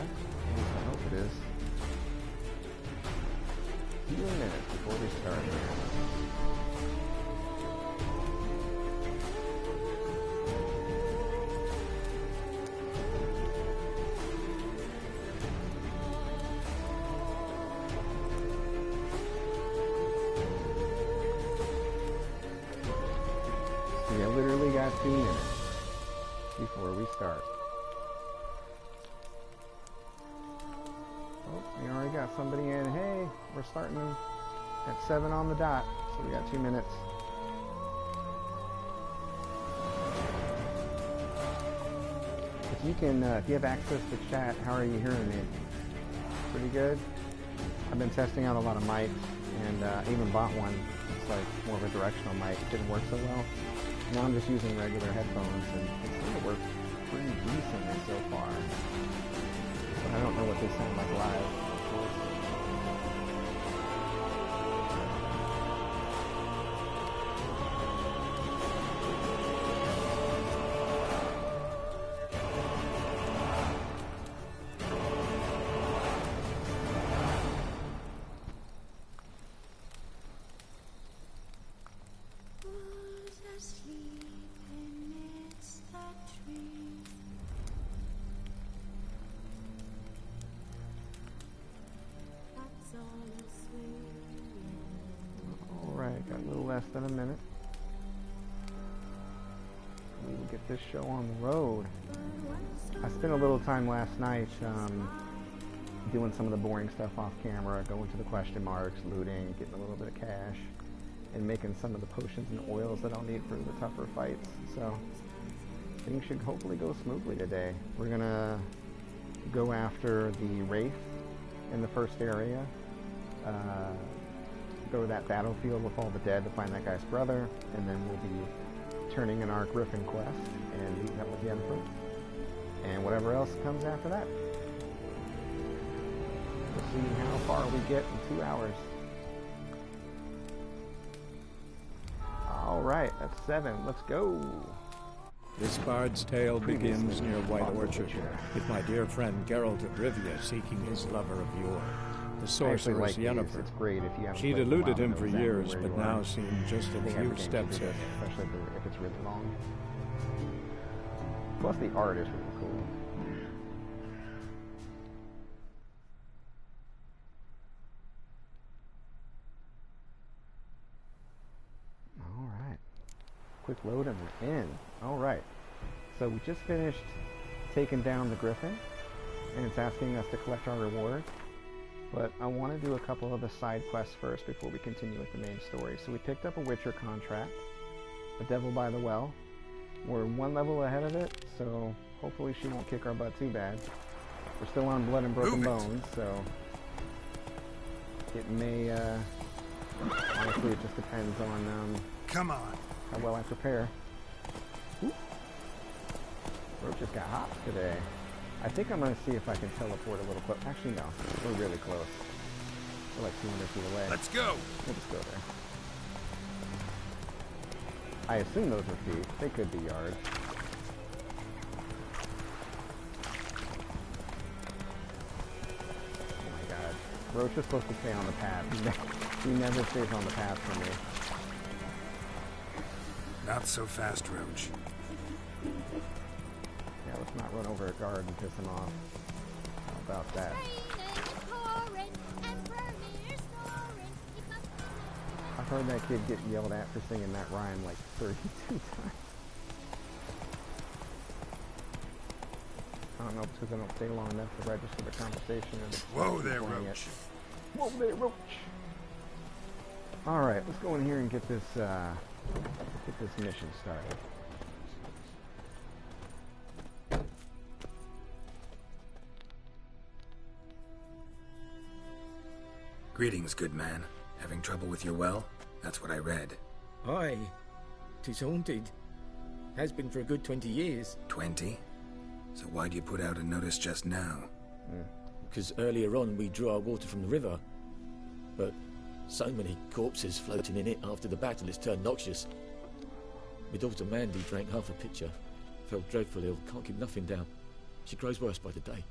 At least I hope it is. A few minutes before we start here. We literally got 2 minutes before we start. Oh, we already got somebody in. Hey, we're starting at 7 on the dot, so we got 2 minutes. If you can, if you have access to chat, how are you hearing me? Pretty good? I've been testing out a lot of mics, and I even bought one. It's like more of a directional mic. It didn't work so well. Now I'm just using regular headphones, and it seems to work pretty decently so far. But I don't know what they sound like live, of course. Alright, got a little less than a minute. We will get this show on the road. I spent a little time last night doing some of the boring stuff off camera, going to the question marks, looting, getting a little bit of cash, and making some of the potions and oils that I'll need for the tougher fights. So things should hopefully go smoothly today. We're gonna go after the Wraith in the first area. Go to that battlefield with all the dead to find that guy's brother, and then we'll be turning in our Griffin quest and meeting up with the Emperor, and whatever else comes after that. We'll see how far we get in 2 hours. Alright, that's 7. Let's go! This bard's tale begins near White Orchard, with my dear friend Geralt of Rivia seeking his lover of yore, the sorceress Yennefer. It's great if you haven't She'd played in a eluded while, him for know exactly years, where but you now are. seemed just I a think few every game steps should do ahead. this, especially if it's really long. Plus the art is really cool. Alright. Quick load and we're in. Alright. So we just finished taking down the Griffin, and it's asking us to collect our reward. But I want to do a couple of the side quests first before we continue with the main story. So we picked up a Witcher contract, The Devil by the Well. We're 1 level ahead of it, so hopefully she won't kick our butt too bad. We're still on Blood and Broken Bones, so it may, honestly it just depends on Come on. how well I prepare. Ooh. Roach just got hops today. I think I'm going to see if I can teleport a little close. Actually, no. We're really close. We're like 200 feet away. Let's go. We'll just go there. I assume those are feet. They could be yards. Oh my god. Roach is supposed to stay on the path. He never stays on the path for me. Not so fast, Roach. Yeah, let's not run over a guard and piss him off. How about that? I've heard that kid get yelled at for singing that rhyme like 32 times. I don't know, it's because I don't stay long enough to register the conversation. Whoa there, Roach. Whoa there, Roach. Alright, let's go in here and get this mission started. Greetings, good man. Having trouble with your well? That's what I read. Aye. 'Tis haunted. Has been for a good 20 years. 20? So why'd you put out a notice just now? Because earlier on we drew our water from the river. But so many corpses floating in it after the battle it's turned noxious. My daughter Mandy drank half a pitcher. Felt dreadful ill, can't keep nothing down. She grows worse by the day.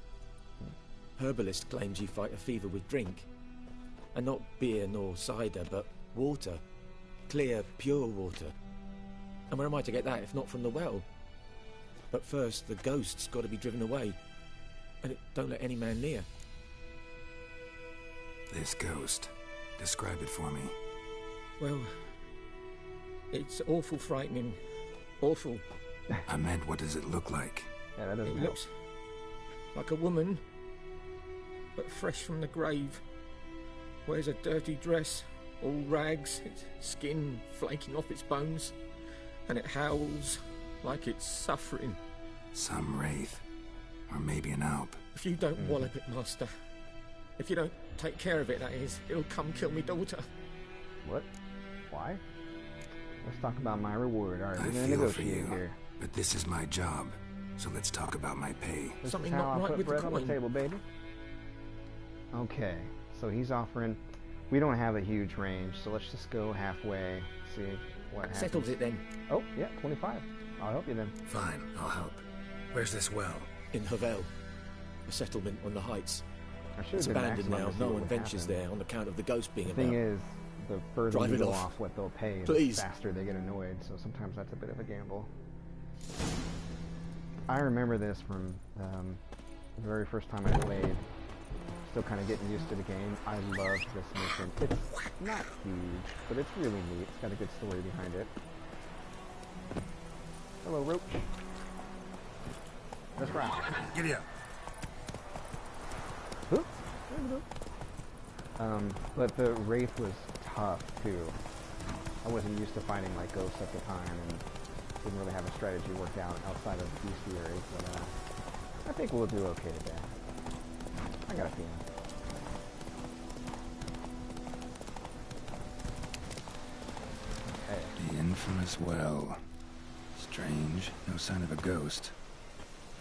herbalist claims you fight a fever with drink. And not beer nor cider, but water. Clear, pure water. And where am I to get that if not from the well? But first, the ghost's got to be driven away. And don't let any man near. This ghost. Describe it for me. Well, it's awful frightening. Awful. I meant, what does it look like? Yeah, that doesn't It help. looks like a woman, but fresh from the grave. Wears a dirty dress, all rags, its skin flaking off its bones, and it howls like it's suffering. Some wraith. Or maybe an alp. If you don't wallop it, Master, if you don't take care of it, that is, it'll come kill me daughter. What? Why? Let's talk about my reward. All right, I we're gonna feel for negotiate you, here. but this is my job. So let's talk about my pay. This Something is how not I right put with the bread on the coin. table, baby. Okay, so he's offering. We don't have a huge range, so let's just go halfway. See what happens. Settles it then. Oh, yeah, 25. I'll help you then. Fine, I'll help. Where's this well? In Havel, a settlement on the heights. I should It's have been abandoned maximum now. to see No what one would ventures happen. there on account of the ghost being The about. thing is, the further Drive you it go off. off what they'll pay, Please. the faster they get annoyed. So sometimes that's a bit of a gamble. I remember this from the very first time I played. Still kind of getting used to the game. I love this mission. It's not huge, but it's really neat. It's got a good story behind it. Hello, Roach. Let's rock. Giddy up. Huh? But the Wraith was tough, too. I wasn't used to fighting like ghosts at the time, and didn't really have a strategy worked out outside of bestiaries, but I think we'll do okay today. I got a feeling. Okay. The infamous well. Strange, no sign of a ghost.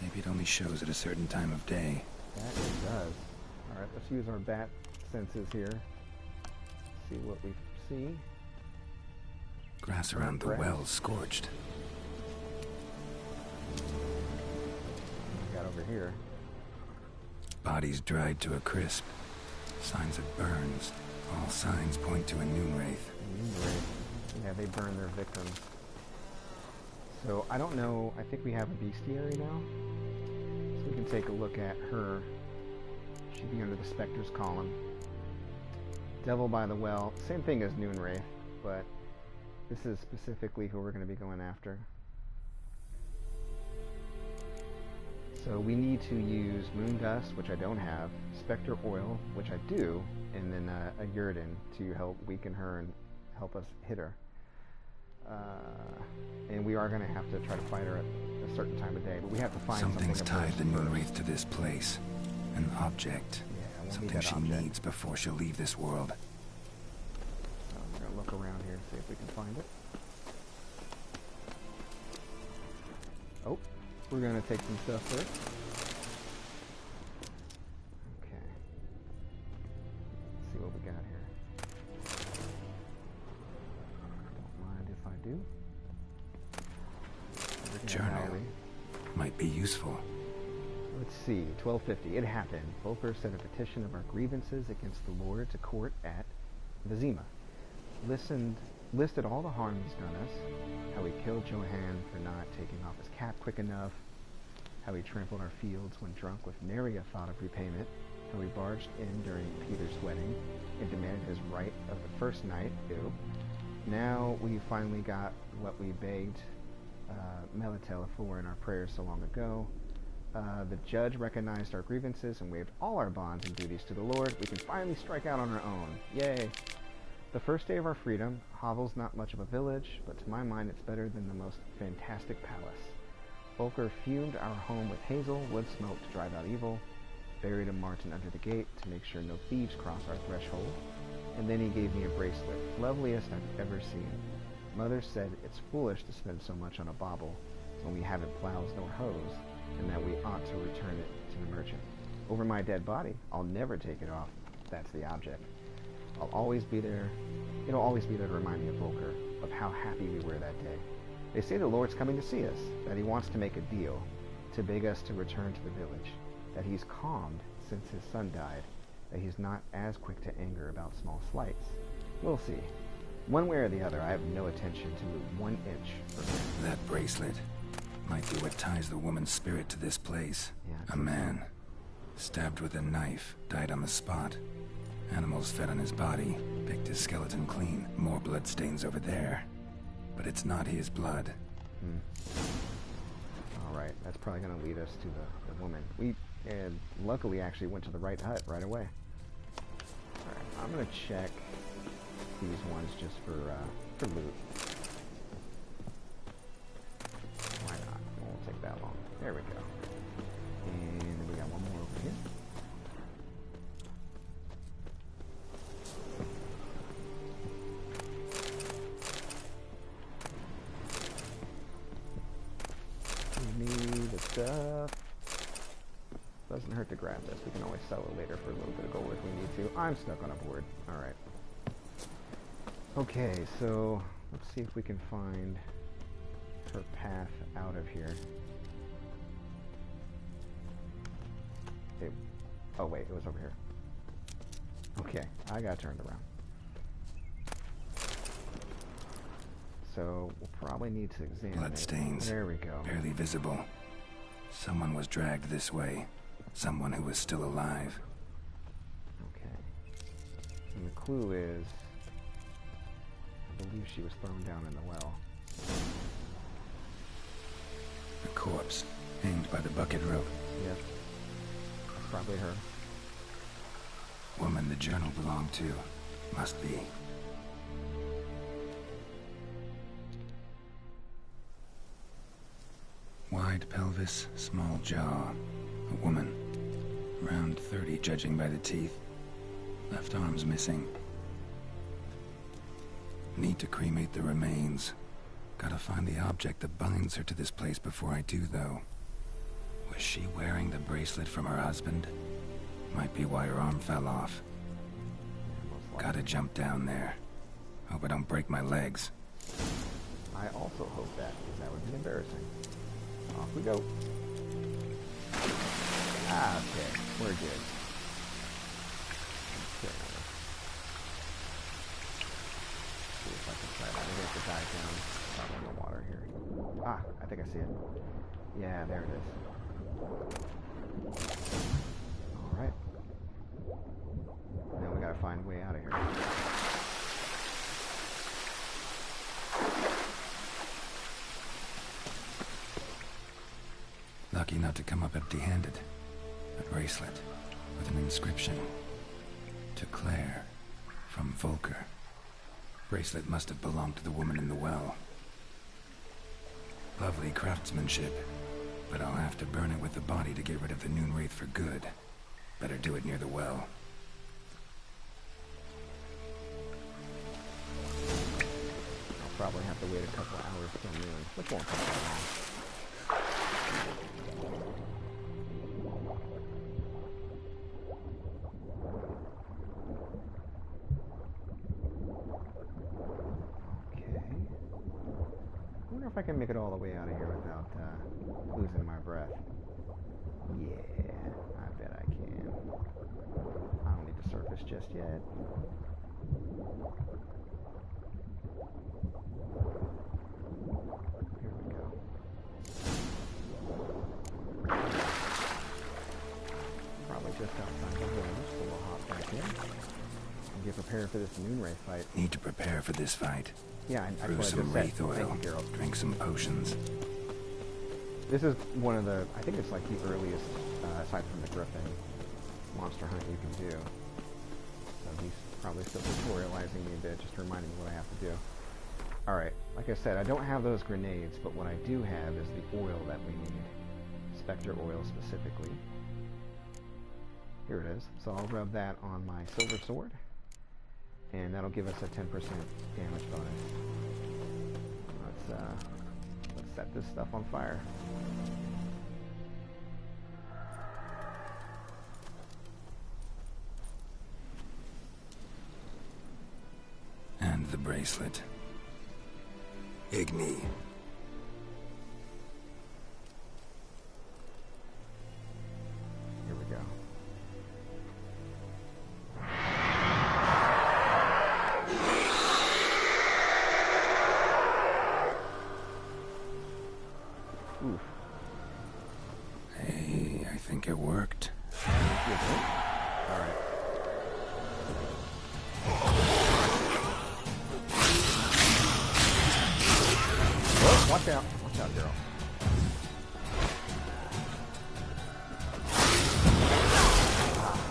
Maybe it only shows at a certain time of day. That it does. Alright, let's use our bat senses here. See what we see. Grass around the Grass. well scorched. What we got over here? Bodies dried to a crisp. Signs of burns. All signs point to a new wraith. Yeah, they burn their victims. So, I don't know, I think we have a bestiary now. So we can take a look at her. She'd be under the Spectre's column. Devil by the Well, same thing as Noon Wraith, but this is specifically who we're going to be going after. So we need to use Moon Dust, which I don't have, Spectre Oil, which I do, and then a Yrden to help weaken her and help us hit her. And we are going to have to try to fight her at a certain time of day, but we have to find Something's something of tied hers the new first. wreath to this place. An object. Yeah, we'll need Something that she object. needs before she'll leave this world. So we're going to look around here and see if we can find it. Oh, we're going to take some stuff first. Okay. Let's see what we got here. Don't mind if I do. Journal. Gallery. Might be useful. Let's see, 1250. It happened. Volker sent a petition of our grievances against the Lord to court at Vizima. Listed all the harm he's done us, how he killed Johann for not taking off his cap quick enough, how he trampled our fields when drunk with nary a thought of repayment, how he barged in during Peter's wedding and demanded his right of the first night. Ew. Now we finally got what we begged Melitel for in our prayers so long ago. The judge recognized our grievances and waived all our bonds and duties to the Lord. We can finally strike out on our own. Yay! The first day of our freedom. Havel's not much of a village, but to my mind it's better than the most fantastic palace. Volker fumed our home with hazel, wood smoke to drive out evil, buried a marten under the gate to make sure no thieves cross our threshold, and then he gave me a bracelet, loveliest I've ever seen. Mother said it's foolish to spend so much on a bauble when we haven't plows nor hoes, and that we ought to return it to the merchant. Over my dead body, I'll never take it off. That's the object. I'll always be there. It'll always be there to remind me of Volker, of how happy we were that day. They say the Lord's coming to see us, that he wants to make a deal, to beg us to return to the village, that he's calmed since his son died that he's not as quick to anger about small slights. We'll see. One way or the other, I have no intention to move 1 inch from here. That bracelet might be what ties the woman's spirit to this place. Yeah, A man, stabbed with a knife, died on the spot. Animals fed on his body, picked his skeleton clean. More bloodstains over there. But it's not his blood. Alright, that's probably going to lead us to the woman. We luckily actually went to the right hut right away. Alright, I'm going to check these ones just for loot. Why not? It won't take that long. There we go. And then we got one more over here. We need the stuff. Doesn't hurt to grab this. We can always sell it later for a little bit of gold if we need to. I'm stuck on a board. Alright. Okay, so let's see if we can find her path out of here. Oh wait, it was over here. Okay, I got turned around. So we'll probably need to examine Bloodstains. There we go. Barely visible. Someone was dragged this way. Someone who was still alive. Okay. And the clue is, I believe she was thrown down in the well. A corpse, hanged by the bucket rope. Yep. Probably her. Woman the journal belonged to. Must be. Wide pelvis, small jaw. A woman. Around 30, judging by the teeth. Left arm's missing. Need to cremate the remains. Gotta find the object that binds her to this place before I do, though. Was she wearing the bracelet from her husband? Might be why her arm fell off. Gotta jump down there. Hope I don't break my legs. I also hope that, because that would be embarrassing. Off we go. Ah, okay. We're good. Okay. See if I can try that. Maybe I have to dive down probably in the water here. Ah, I think I see it. Yeah, there it is. Alright. Now we gotta find a way out of here. Lucky not to come up empty-handed. A bracelet with an inscription. To Claire, from Volker. Bracelet must have belonged to the woman in the well. Lovely craftsmanship, but I'll have to burn it with the body to get rid of the Noon Wraith for good. Better do it near the well. I'll probably have to wait a couple of hours till noon, which won't take that long. I wonder if I can make it all the way out of here without losing my breath. Yeah, I bet I can. I don't need to surface just yet. Here we go. Probably just outside the village, so we'll hop back in and get prepared for this Noon Wraith fight. Need to prepare for this fight. Yeah, I Brew some wraith oil. Thank you, Geralt. Drink some potions. This is one of the, I think it's like the earliest, aside from the Griffin, monster hunt you can do. So he's probably still tutorializing me a bit, just reminding me what I have to do. Alright, like I said, I don't have those grenades, but what I do have is the oil that we need. Spectre oil specifically. Here it is. So I'll rub that on my silver sword, and that'll give us a 10% damage bonus. Let's set this stuff on fire. And the bracelet. Igni. Here we go. out. Watch out, girl.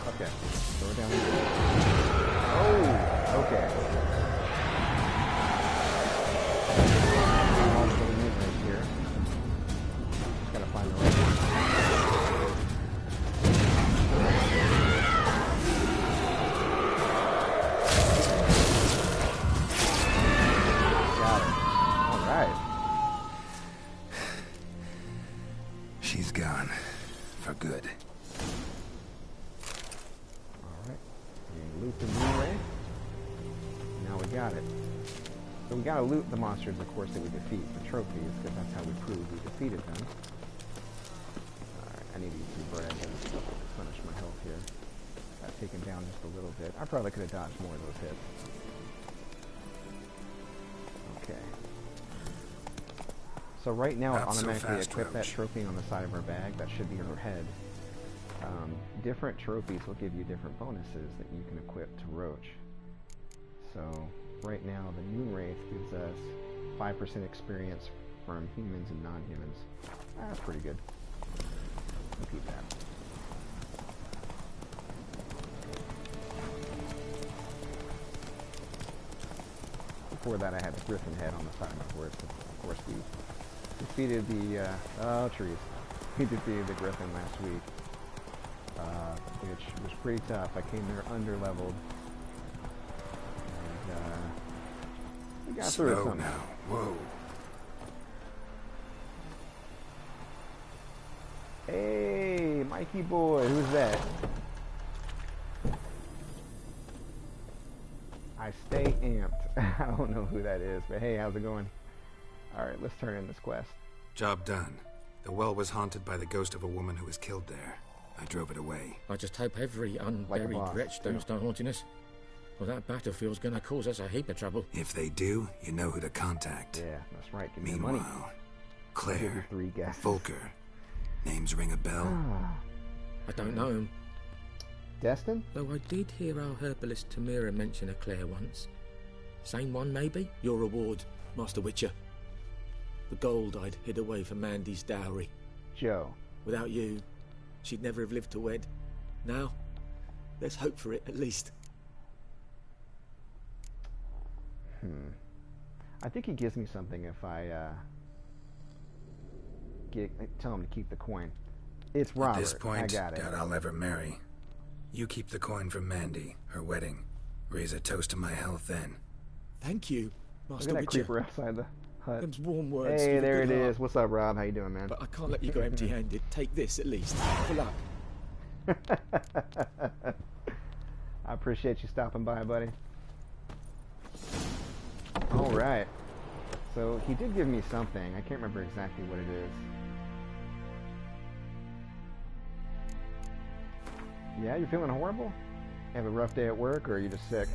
Okay. Throw her down here. Oh! Okay. Also the mid right here. Just gotta find the right one. Got it. Alright. She's gone. For good. Loot the moon ray. Now we got it. So we gotta loot the monsters, of course, that we defeat for trophies, because that's how we prove we defeated them. Alright, I need to eat some bread and replenish my health here. Got taken down just a little bit. I probably could have dodged more of those hits. Okay. So right now it automatically equipped that trophy on the side of her bag. That should be her head. Different trophies will give you different bonuses that you can equip to Roach. So right now the Moon Wraith gives us 5% experience from humans and non-humans. That's pretty good. We'll keep that. Before that I had the Griffin head on the side of my horse. Of course we defeated the, trees. We defeated the Griffin last week. Which was pretty tough. I came there under-leveled. And, we got through it somehow. Now. Whoa. Hey, Mikey boy, who's that? I stay amped. I don't know who that is, but hey, how's it going? Alright, let's turn in this quest. Job done. The well was haunted by the ghost of a woman who was killed there. I drove it away. I just hope every unburied wretch don't start haunting us. Well, that battlefield's gonna cause us a heap of trouble. If they do, you know who to contact. Yeah, that's right. Give me the money. Meanwhile, Claire, 3 guesses. Volker. Names ring a bell? I don't know him. Destin? Though I did hear our herbalist Tamira mention a Claire once. Same one, maybe? Your reward, Master Witcher. The gold I'd hid away for Mandy's dowry. Joe. Without you, she'd never have lived to wed. Now, there's hope for it, at least. I think he gives me something if I tell him to keep the coin. It's Robert. At this point, I got it. doubt I'll ever marry. You keep the coin from Mandy, her wedding. Raise a toast to my health then. Thank you, Look Master at that Witcher. creeper outside the hut. Them's warm words. Hey, with a there it good is. heart. What's up, Rob? How you doing, man? But I can't let you go empty-handed. Take this, at least. For luck. I appreciate you stopping by, buddy. All right. So he did give me something. I can't remember exactly what it is. Yeah, you're feeling horrible? Have a rough day at work, or are you just sick?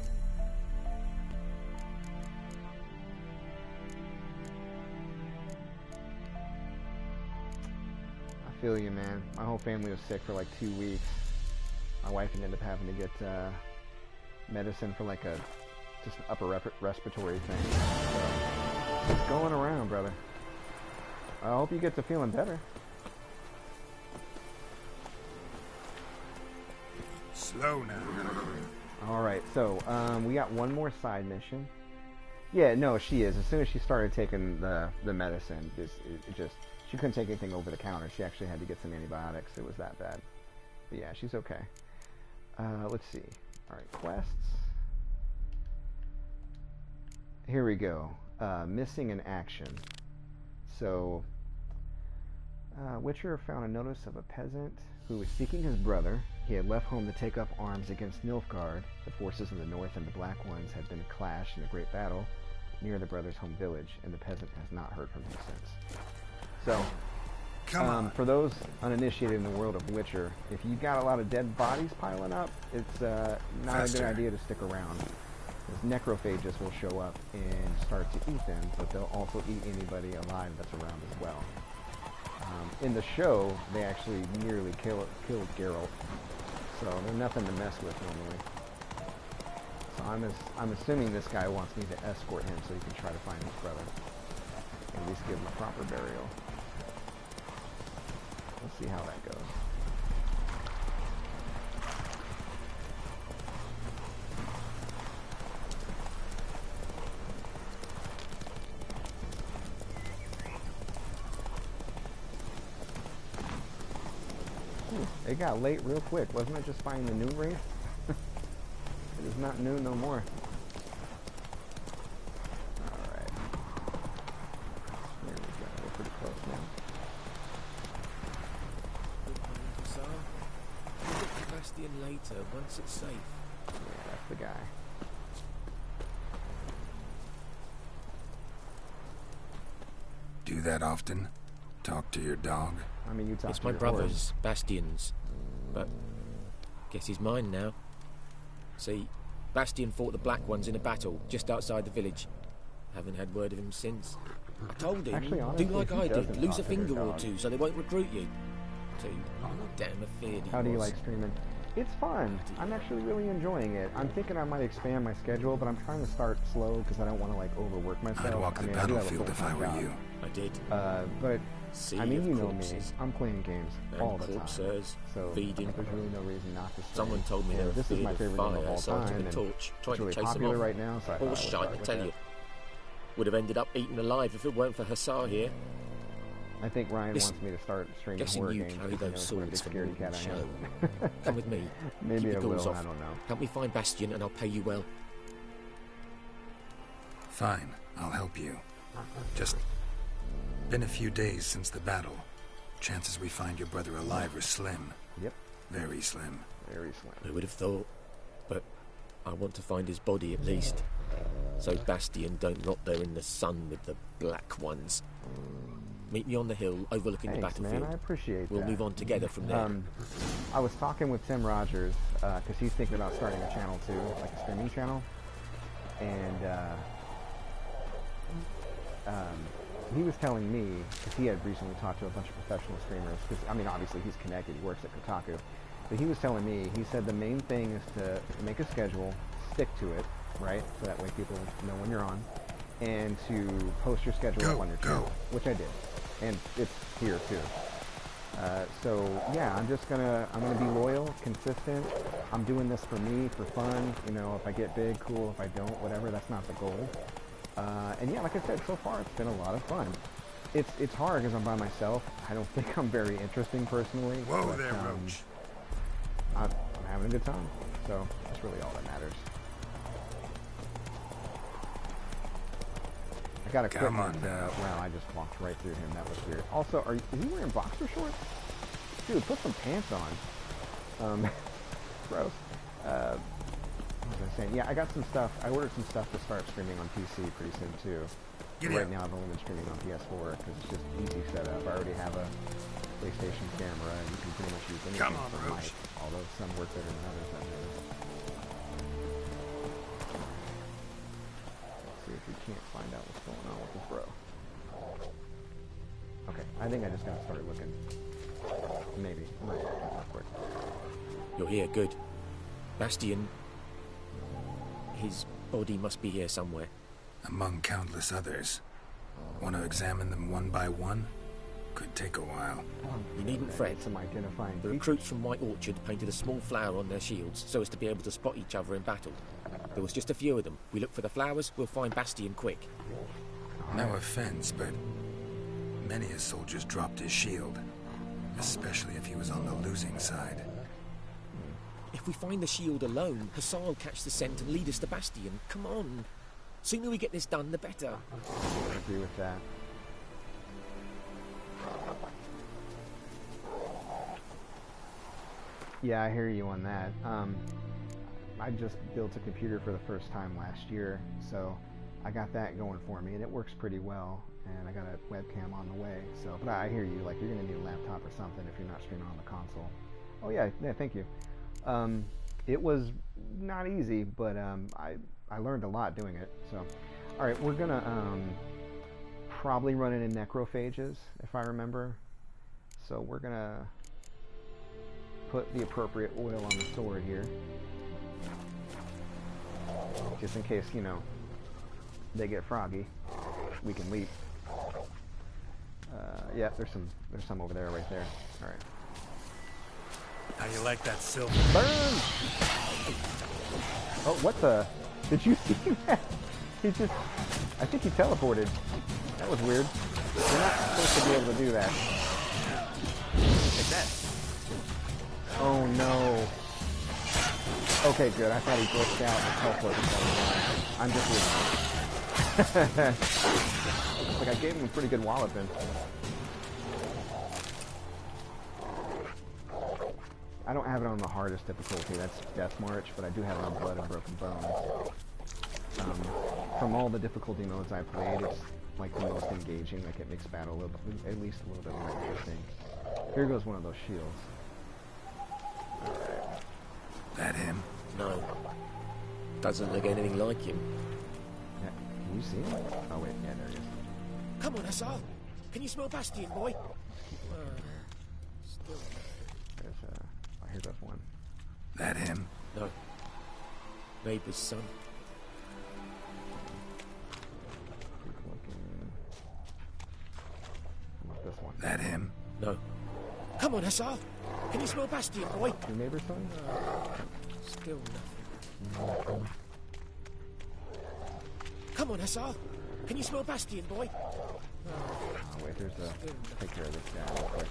I feel you, man. My whole family was sick for like 2 weeks. My wife ended up having to get medicine for like just an upper respiratory thing. So, it's going around, brother. I hope you get to feeling better. Slow now. Alright, so we got one more side mission. Yeah, no, she is. As soon as she started taking the medicine, she couldn't take anything over the counter. She actually had to get some antibiotics. It was that bad. But yeah, she's okay. Let's see. Alright, quests. Here we go. Missing in action. So, Witcher found a notice of a peasant who was seeking his brother. He had left home to take up arms against Nilfgaard. The forces in the north and the Black Ones had been clashed in a great battle near the brother's home village, and the peasant has not heard from him since. So, for those uninitiated in the world of Witcher, if you got a lot of dead bodies piling up, it's not a good idea to stick around. Because necrophages will show up and start to eat them, but they'll also eat anybody alive that's around as well. In the show, they actually nearly killed Geralt, so they're nothing to mess with normally. So I'm assuming this guy wants me to escort him so he can try to find his brother. At least give him a proper burial. Let's see how that goes. It got late real quick. Wasn't it just finding the new ring? It is not new no more. Alright. There we go. We're pretty close now. We'll get to Bastion later, once it's safe. Yeah, that's the guy. Do that often? Talk to your dog? I mean, you talk It's to my your brother's, horse. Bastion's. But guess he's mine now. See, Bastion fought the Black Ones in a battle just outside the village. Haven't had word of him since. I told him, Actually, honestly, do like he I did, doesn't lose a talk to their finger or dog. two so they won't recruit you. Too damn afraid he How do you was. like streaming? It's fun. I'm actually really enjoying it. I'm thinking I might expand my schedule, but I'm trying to start slow because I don't want to like overwork myself. I'd walk I the mean, I do have a battlefield if I full-time were job. you. I did. But Sea I mean, of you know me. corpses. I'm playing games And all the time. corpses, So feeding. there's really no reason not to stream. Someone told me And they were this is my feared of favorite game of fire, all so I time, took a and torch, tried it's really to chase them popular off. right now, so I All thought I would shite, start I with tell that. you. Would have ended up eaten alive if it weren't for Hussar here. I think Ryan Listen, wants me to start streaming guessing horror you games. carry because he those knows what a big swords for scaredy more than cat I am. Come with me. Maybe Keep I your goals will. off. I don't know. Help me find Bastion and I'll pay you well. Fine, I'll help you. Just been a few days since the battle. Chances we find your brother alive are slim. Yep. Very slim. Very slim. Who would have thought? But I want to find his body at least. So Bastion don't rot there in the sun with the Black Ones. Meet me on the hill overlooking the Thanks, battlefield. man. I appreciate We'll that. move on together from there. I was talking with Tim Rogers because he's thinking about starting a channel too, like a streaming channel, and he was telling me because he had recently talked to a bunch of professional streamers. Because I mean, obviously he's connected. He works at Kotaku, but he was telling me he said the main thing is to make a schedule, stick to it, right? So that way people know when you're on, and to post your schedule up on your channel, which I did, and it's here too. So yeah, I'm gonna be loyal, consistent. I'm doing this for me, for fun. You know, if I get big, cool. If I don't, whatever. That's not the goal. And yeah, like I said, so far it's been a lot of fun. It's hard because I'm by myself. I don't think I'm very interesting personally. Whoa but, there, Roach. I'm having a good time. So that's really all that matters. I got Come equipment. on now. Wow, I just walked right through him. That was weird. Also, is he wearing boxer shorts? Dude, put some pants on. Gross. What was I saying? Yeah, I got some stuff. I ordered some stuff to start streaming on PC pretty soon too. Right now, I've only been streaming on PS4 because it's just easy setup. I already have a PlayStation camera, and you can pretty much use anything Come on, for Roach. mic. Although some work better than others. I've noticed. Let's see if we can't find out what's going on with this bro. Okay, I think I just gotta start looking. Maybe. I might look real quick. You're here, good. Bastion... his body must be here somewhere. Among countless others. Want to examine them one by one? Could take a while. You needn't fret. Some identifying The features. recruits from White Orchard painted a small flower on their shields so as to be able to spot each other in battle. There was just a few of them. We look for the flowers, we'll find Bastion quick. No offense, but many a soldier's dropped his shield. Especially if he was on the losing side. If we find the shield alone, Hussar will catch the scent and lead us to Bastion. Come on. Sooner we get this done, the better. I agree with that. Yeah, I hear you on that. I just built a computer for the first time last year, so I got that going for me, and it works pretty well. And I got a webcam on the way. So, but I hear you. Like, you're gonna need a laptop or something if you're not streaming on the console. Oh yeah, thank you. It was not easy, but I learned a lot doing it. So, all right, we're gonna probably run it in necrophages, if I remember. So we're gonna put the appropriate oil on the sword here, just in case, you know, they get froggy. We can leap. Yeah, there's some over there, right there. All right. How you like that silver? Burn! Oh, what the? Did you see that? He just... I think he teleported. That was weird. You're not supposed to be able to do that. Like that. Oh, no. Okay, good. I thought he glitched out and teleported. I'm just weird. Looks like I gave him a pretty good walloping. I don't have it on the hardest difficulty, that's Death March, but I do have it on Blood and Broken Bones. From all the difficulty modes I played, it's like the most engaging, like it makes battle at least a little bit more interesting. Here goes one of those shields. Alright. That him? No. Doesn't look anything like him. Yeah, can you see him? Oh wait, yeah, there he is. Come on, Assal. Can you smell Bastion, boy? Still. There's oh, here goes one. That him? No. Neighbor's son. Keep looking. How about this one? That him? No. Come on, Assal. Can you smell Bastion, boy? Your neighbor's son? Still nothing. Come on, Assal. Can you smell Bastion, boy? Oh wait, there's a... Take care of this guy real quick.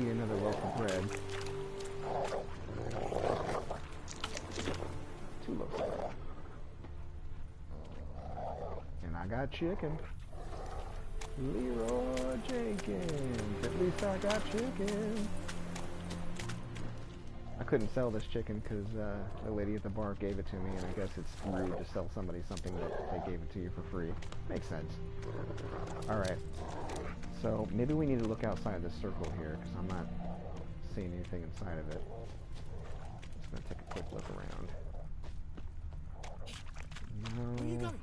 Eat another loaf of bread. 2 loaves of bread. And I got chicken. Leroy Jenkins. At least I got chicken. I couldn't sell this chicken because the lady at the bar gave it to me, and I guess it's rude to sell somebody something that they gave it to you for free. Makes sense. Alright. So maybe we need to look outside this circle here, because I'm not seeing anything inside of it. Just going to take a quick look around. Where you No. going?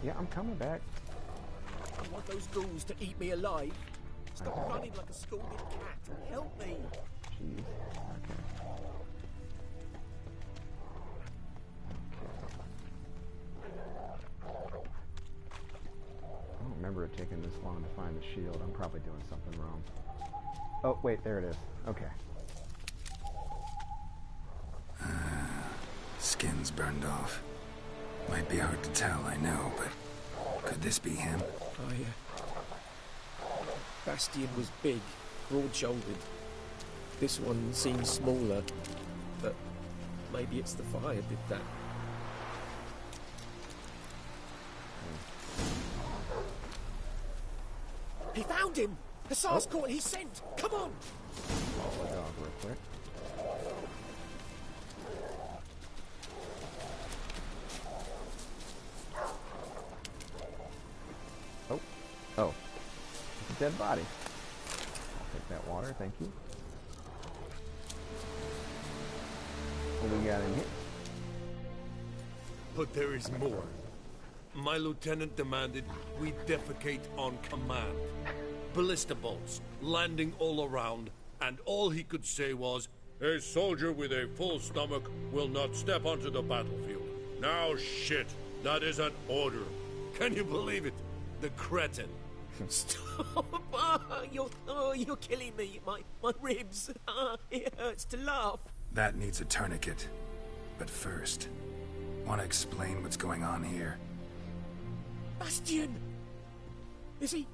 Yeah, I'm coming back. I want those ghouls to eat me alive. Stop running like a scalded cat. Help me. Jeez. Okay. I don't remember it taking this long to find the shield. I'm probably doing something wrong. Oh, wait, there it is. Okay. Skin's burned off. Might be hard to tell, I know, but could this be him? Oh, yeah. Bastion was big, broad-shouldered. This one seems smaller, but maybe it's the fire did that. He found him! Hussar's caught his scent! Come on! Follow the dog real quick. Oh. Oh. It's a dead body. I'll take that water, thank you. What do we got in here? But there is more. My lieutenant demanded we defecate on command. Ballista bolts, landing all around, and all he could say was, "A soldier with a full stomach will not step onto the battlefield." Now shit, that is an order. Can you believe it? The cretin. Stop! You're killing me. My ribs. It hurts to laugh. That needs a tourniquet. But first, want to explain what's going on here? Bastion! Is he...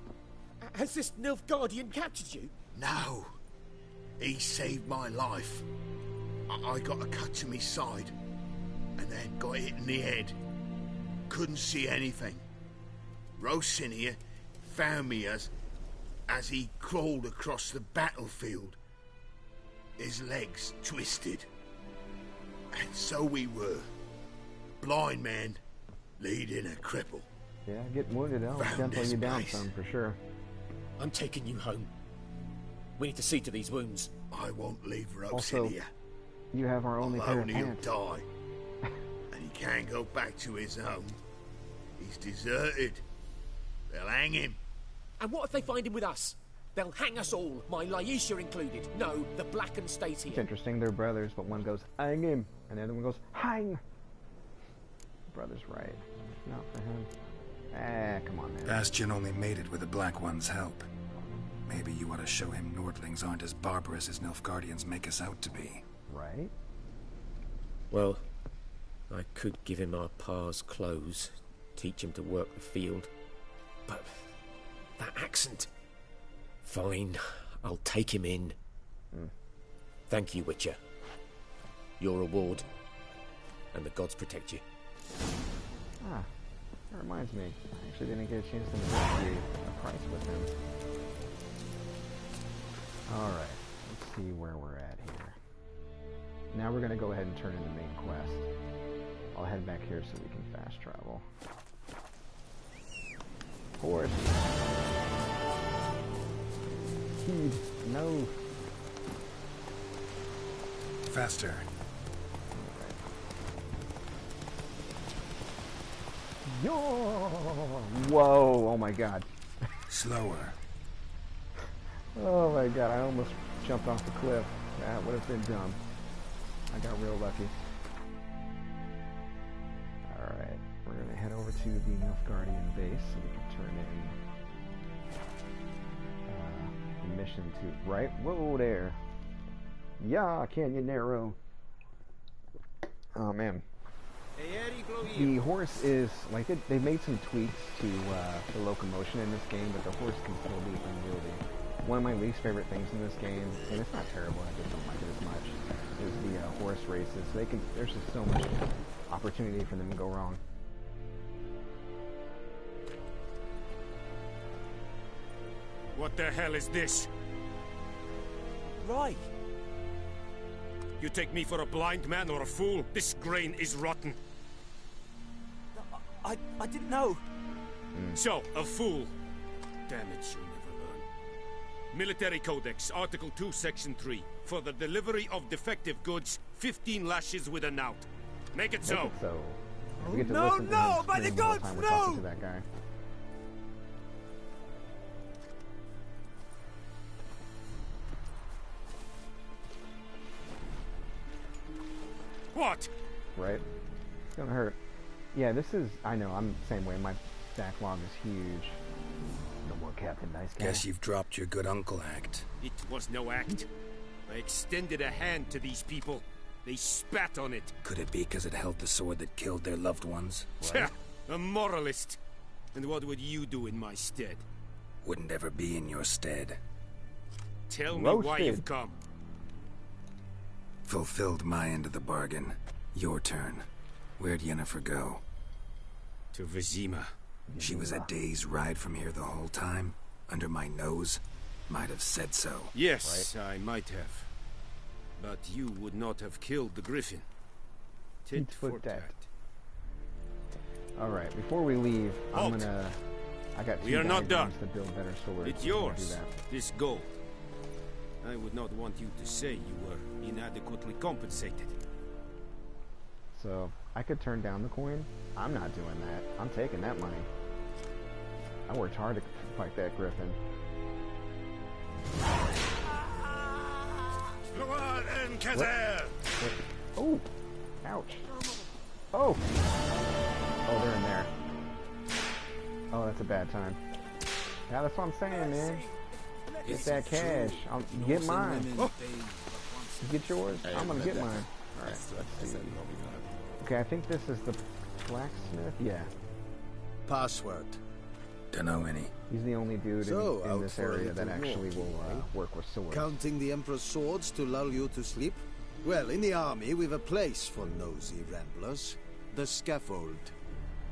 Has this Nilfgaardian captured you? No. He saved my life. I got a cut to my side, and then got hit in the head. Couldn't see anything. Rosinia found me as he crawled across the battlefield. His legs twisted. And so we were. Blind man leading a cripple. Yeah, getting wounded, I'll Found gentle this you down place. some, for sure. I'm taking you home. We need to see to these wounds. I won't leave Also, Rosinia. You have our only pair of Alone he'll pants. die. And he can't go back to his home. He's deserted. They'll hang him. And what if they find him with us? They'll hang us all, my Laisha included. No, the Blackened stays It's here. interesting, they're brothers, but one goes, hang him, and the other one goes, hang! Brother's right. Not for him. Come on, man. Bastion only made it with the Black One's help. Maybe you ought to show him Nordlings aren't as barbarous as Nilfgaardians make us out to be. Right? Well, I could give him our pa's clothes, teach him to work the field. But that accent... Fine, I'll take him in. Thank you, Witcher. Your reward. And the gods protect you. Ah, that reminds me. I actually didn't get a chance to negotiate a price with him. Alright, let's see where we're at here. Now we're going to go ahead and turn in the main quest. I'll head back here so we can fast travel. Horse. Heed. No. Faster. Yo! Whoa! Oh my god. Slower. Oh my god, I almost jumped off the cliff. That would have been dumb. I got real lucky. Alright, we're gonna head over to the Nilfgaardian base so we can turn in the mission to... Right? Whoa there! Yeah, Canyon Narrow! Oh man. The horse is, like, they made some tweaks to the locomotion in this game, but the horse can still be unwieldy. One of my least favorite things in this game, and it's not terrible, I just don't like it as much, is the horse races. There's just so much opportunity for them to go wrong. What the hell is this? Right. You take me for a blind man or a fool? This grain is rotten. I didn't know. So, a fool. Damn it, you'll never learn. Military Codex, Article 2, Section 3. For the delivery of defective goods, 15 lashes with a knout. Make it so. Make it so. We get to No, listen to no, him by the scream the whole gods, time we're no! talking to that guy. What? Right? It's gonna hurt. Yeah, this is... I know, I'm the same way. My backlog is huge. No more Captain Nice Guy. Guess you've dropped your good uncle act. It was no act. I extended a hand to these people. They spat on it. Could it be because it held the sword that killed their loved ones? Right? A moralist. And what would you do in my stead? Wouldn't ever be in your stead. Tell me why you've come. Fulfilled my end of the bargain. Your turn. Where'd Yennefer go? To Vizima. She was a day's ride from here the whole time? Under my nose? Might have said so. Yes, right? I might have. But you would not have killed the griffin. Tit for tat. Alright, before we leave, Halt. I got two We are not done. to build better swords. It's yours, this gold. I would not want you to say you were inadequately compensated. So, I could turn down the coin. I'm not doing that. I'm taking that money. I worked hard to fight that griffin. Oh! Ouch. Oh! Oh, they're in there. Oh, that's a bad time. Yeah, that's what I'm saying, man. Get that cash. Get mine. Oh. Get yours. I'm gonna get mine. Alright, let's see. Okay, I think this is the blacksmith. Yeah. Password. Dunno any. He's the only dude in this area that actually will work with swords. Counting the Emperor's swords to lull you to sleep? Well, in the army, we've a place for nosy ramblers. The scaffold.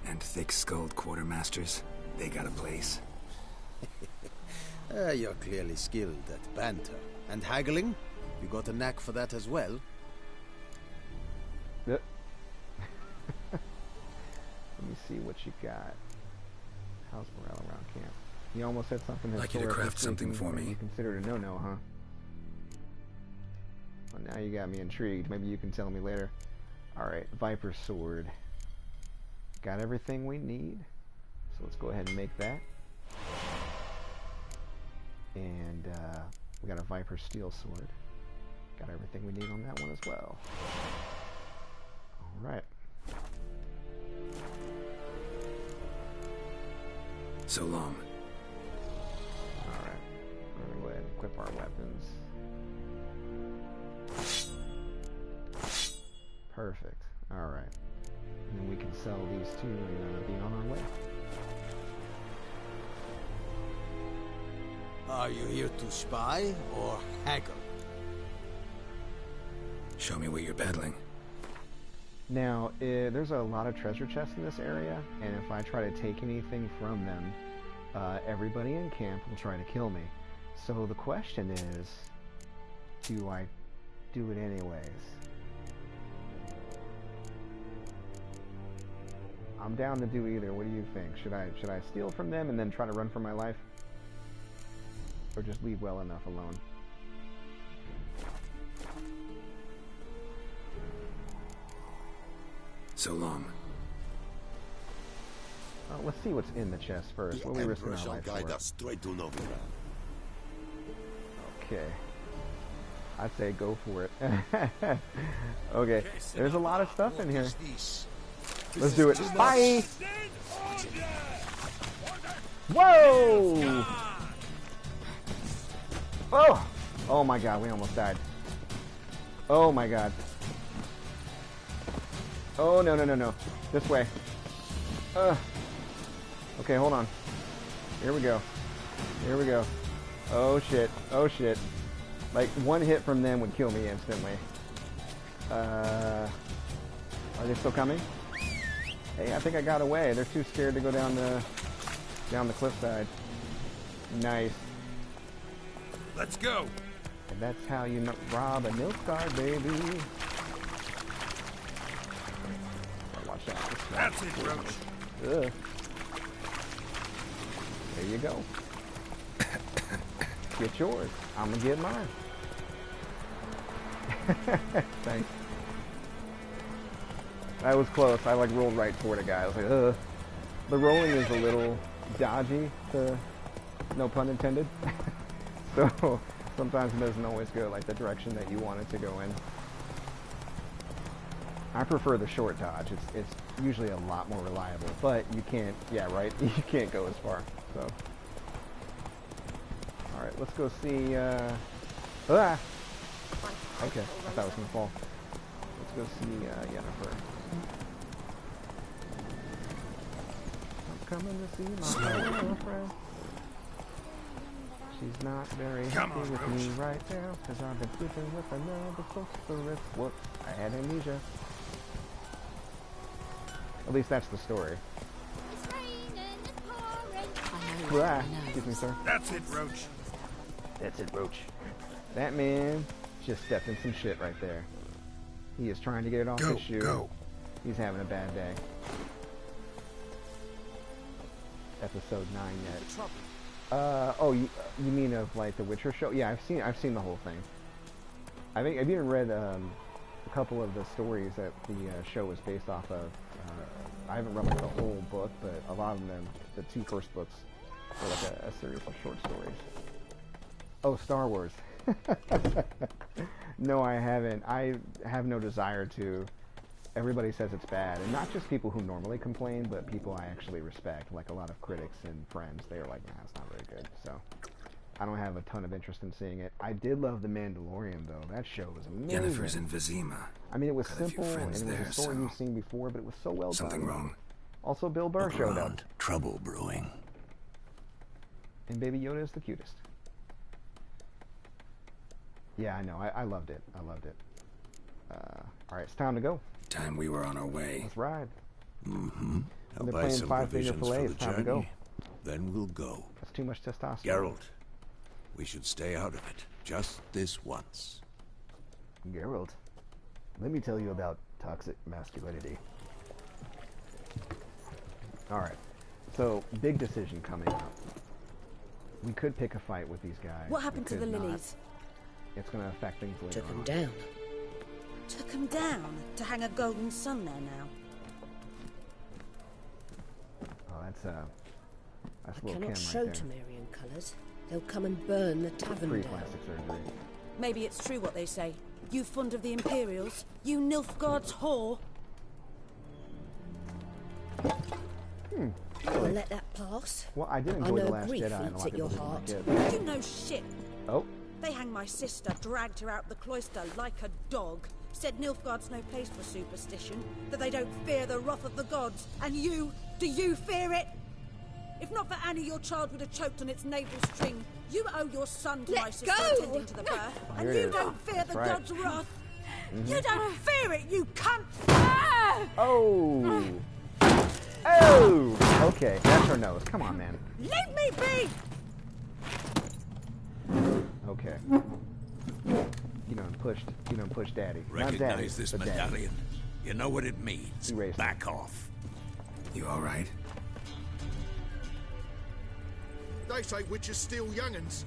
And thick-skulled quartermasters? They got a place. You're clearly skilled at banter. And haggling? You got a knack for that as well? Yep. Let me see what you got. How's morale around camp? You almost said something. Like you to craft something for me. You consider it a no-no, huh? Now you got me intrigued. Maybe you can tell me later. Alright, Viper Sword. Got everything we need. So let's go ahead and make that. And we got a Viper Steel Sword. Got everything we need on that one as well. Alright. So long. Alright. We're gonna go ahead and equip our weapons. Perfect. Alright. And then we can sell these two and be on our way. Are you here to spy or haggle? Show me what you're peddling. Now, there's a lot of treasure chests in this area, and if I try to take anything from them, everybody in camp will try to kill me. So the question is, do I do it anyways? I'm down to do either. What do you think? Should I steal from them and then try to run for my life? Or just leave well enough alone? So long. Let's see what's in the chest first. What are we risking our life guide for? us straight to Novigrad. Okay. I'd say go for it. Okay. There's a lot of stuff in here. Let's do it. Bye! Whoa! Oh! Oh my god, we almost died. Oh my god. Oh, no, no, no, no. This way. Okay, hold on. Here we go. Here we go. Oh shit. Oh shit. Like, one hit from them would kill me instantly. Are they still coming? Hey, I think I got away. They're too scared to go down the cliffside. Nice. Let's go. And that's how you rob a milk guard, baby. Watch out. That's it, Roach. Ugh. There you go. Get yours. I'm gonna get mine. Thanks. That was close. I like rolled right toward a guy. I was like, ugh. The rolling is a little dodgy, no pun intended. So sometimes it doesn't always go like the direction that you want it to go in. I prefer the short dodge. It's usually a lot more reliable, but you can't, yeah, right? You can't go as far, so. Alright, let's go see, Okay, I thought I was gonna fall. Let's go see, Yennefer. I'm coming to see my girlfriend. She's not very happy with me right now, because I've been sleeping with another sorceress. Whoops, I had amnesia. At least that's the story. Excuse me, sir. That's it, Roach. That's it, Roach. That man just stepped in some shit right there. He is trying to get it off his shoe. Go. He's having a bad day. Episode 9 yet. Oh, you mean of like the Witcher show? Yeah, I've seen the whole thing. I've even read a couple of the stories that the show was based off of. I haven't read like the whole book, but a lot of them, the 2 first books, were like a series of short stories. Oh, Star Wars. No, I haven't. I have no desire to. Everybody says it's bad, and not just people who normally complain, but people I actually respect, like a lot of critics and friends. They're like, nah, it's not very good. So I don't have a ton of interest in seeing it. I did love The Mandalorian, though. That show was amazing. Yennefer's in Vizima. I mean, it was simple, and it was a story you've seen before, but it was so well done. Something wrong? Also, Bill Burr showed up. Trouble brewing. And Baby Yoda is the cutest. Yeah, I know. I loved it. I loved it. All right, it's time to go. Time we were on our way. Let's ride. Mm-hmm. I'll They're buy playing some Five Finger provisions Fillet. for the It's time to go. journey. Then we'll go. That's too much testosterone. Geralt, we should stay out of it. Just this once. Geralt, let me tell you about toxic masculinity. Alright, so big decision coming up. We could pick a fight with these guys. What happened to the could not. lilies? it's going to affect things later Took him on. down. Took him down to hang a golden sun there now. Oh, that's I Lil' Kim cannot right show there. Temerian colours. They'll come and burn the tavern down. Pre-plastic surgery. Maybe it's true what they say. You fond of the Imperials? You Nilfgaard's whore? I'll let that pass. Well, I did I enjoy know The Last grief Jedi, and a eats lot at of your people heart. didn't like it. You know shit. Oh, They hanged my sister, dragged her out the cloister like a dog. Said Nilfgaard's no place for superstition, that they don't fear the wrath of the gods. And you, do you fear it? If not for Annie, your child would have choked on its navel string. You owe your son to my sister attending to the birth. And Here it you is. don't fear the Right. gods' wrath. You don't fear it, you cunt! oh, oh. Okay, that's her nose. Come on, man. Leave me be! Okay. You done pushed Daddy. Not Daddy, Recognize this but Daddy. medallion? You know what it means. Erase it. Back off. You all right? They say witches steal young'uns.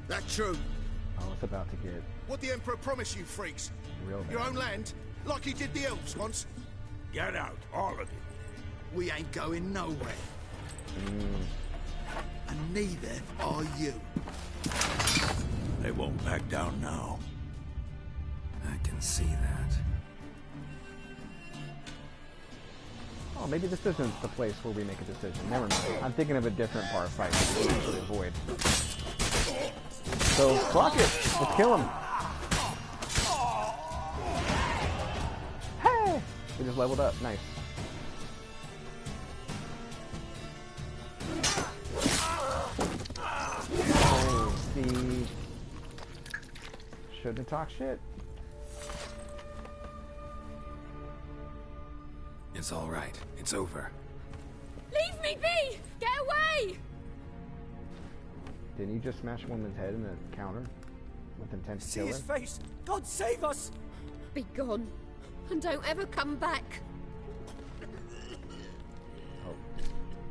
That true? Oh, it's about to get What the Emperor promised you, freaks? real bad. Your own land? Like he did the elves once? Get out, all of you. We ain't going nowhere. And neither are you. They won't back down now. I can see that. Oh, maybe this isn't the place where we make a decision. Never mind. I'm thinking of a different bar fight that we should avoid. So, fuck it. Let's kill him. Hey! We just leveled up. Nice. Oh, see. Shouldn't have talked shit. It's all right. It's over. Leave me be! Get away! Didn't you just smash a woman's head in the counter with intent to See kill her? his face! God save us! Be gone. And don't ever come back. Oh.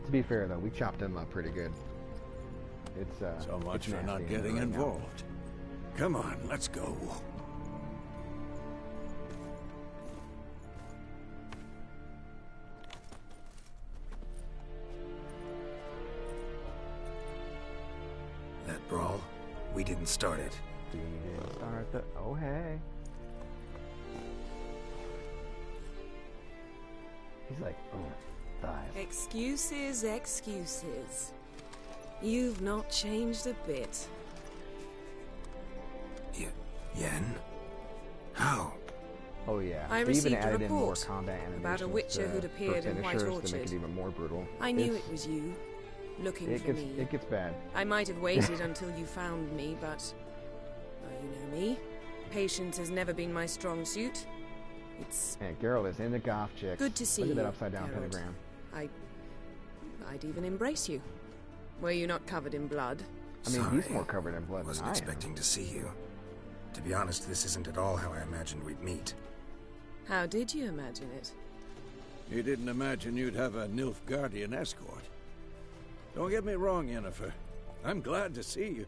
To be fair, though, we chopped him up pretty good. It's So much it's for not nasty in getting here right now. involved. Come on, let's go. That brawl, we didn't start it. We didn't start the. Oh hey. He's like, oh, thighs. Excuses, excuses. You've not changed a bit. Yen? How? Oh yeah. I They even received a added in more report combat about a animations, witcher who'd for appeared in White finishers Orchard. to make it even more brutal. I knew It's- it was you, looking It for gets me. it gets bad. I might have waited until you found me, but well, you know me. Patience has never been my strong suit. It's And Geralt is into goth chicks. good to see Look at you, that upside down Geralt. pentagram. I'd even embrace you. Were you not covered in blood? I mean, Sorry. he's more covered in blood than Wasn't I am. expecting to see you. To be honest, this isn't at all how I imagined we'd meet. How did you imagine it? You didn't imagine you'd have a Nilfgaardian escort. Don't get me wrong, Yennefer. I'm glad to see you.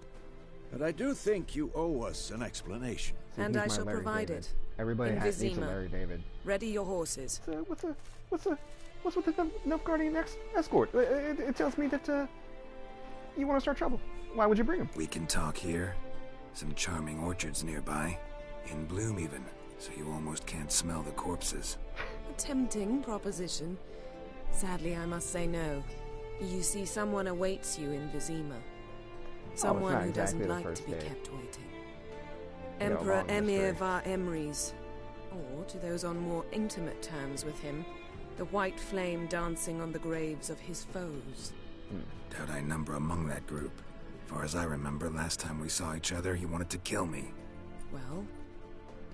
But I do think you owe us an explanation. See, And he's I my shall Larry provide David. it. Everybody In needs a Vizima. Larry David. Ready your horses. What's with the Nilfgaardian escort? It tells me that you want to start trouble. Why would you bring him? We can talk here. Some charming orchards nearby. In bloom even, so you almost can't smell the corpses. A tempting proposition. Sadly, I must say no. You see, someone awaits you in Vizima. Someone not who exactly doesn't the like first to be date. kept waiting. You know, Emperor long Emir history. var Emrys. Or, to those on more intimate terms with him, the white flame dancing on the graves of his foes. Doubt I number among that group. Far as I remember, last time we saw each other, he wanted to kill me. Well,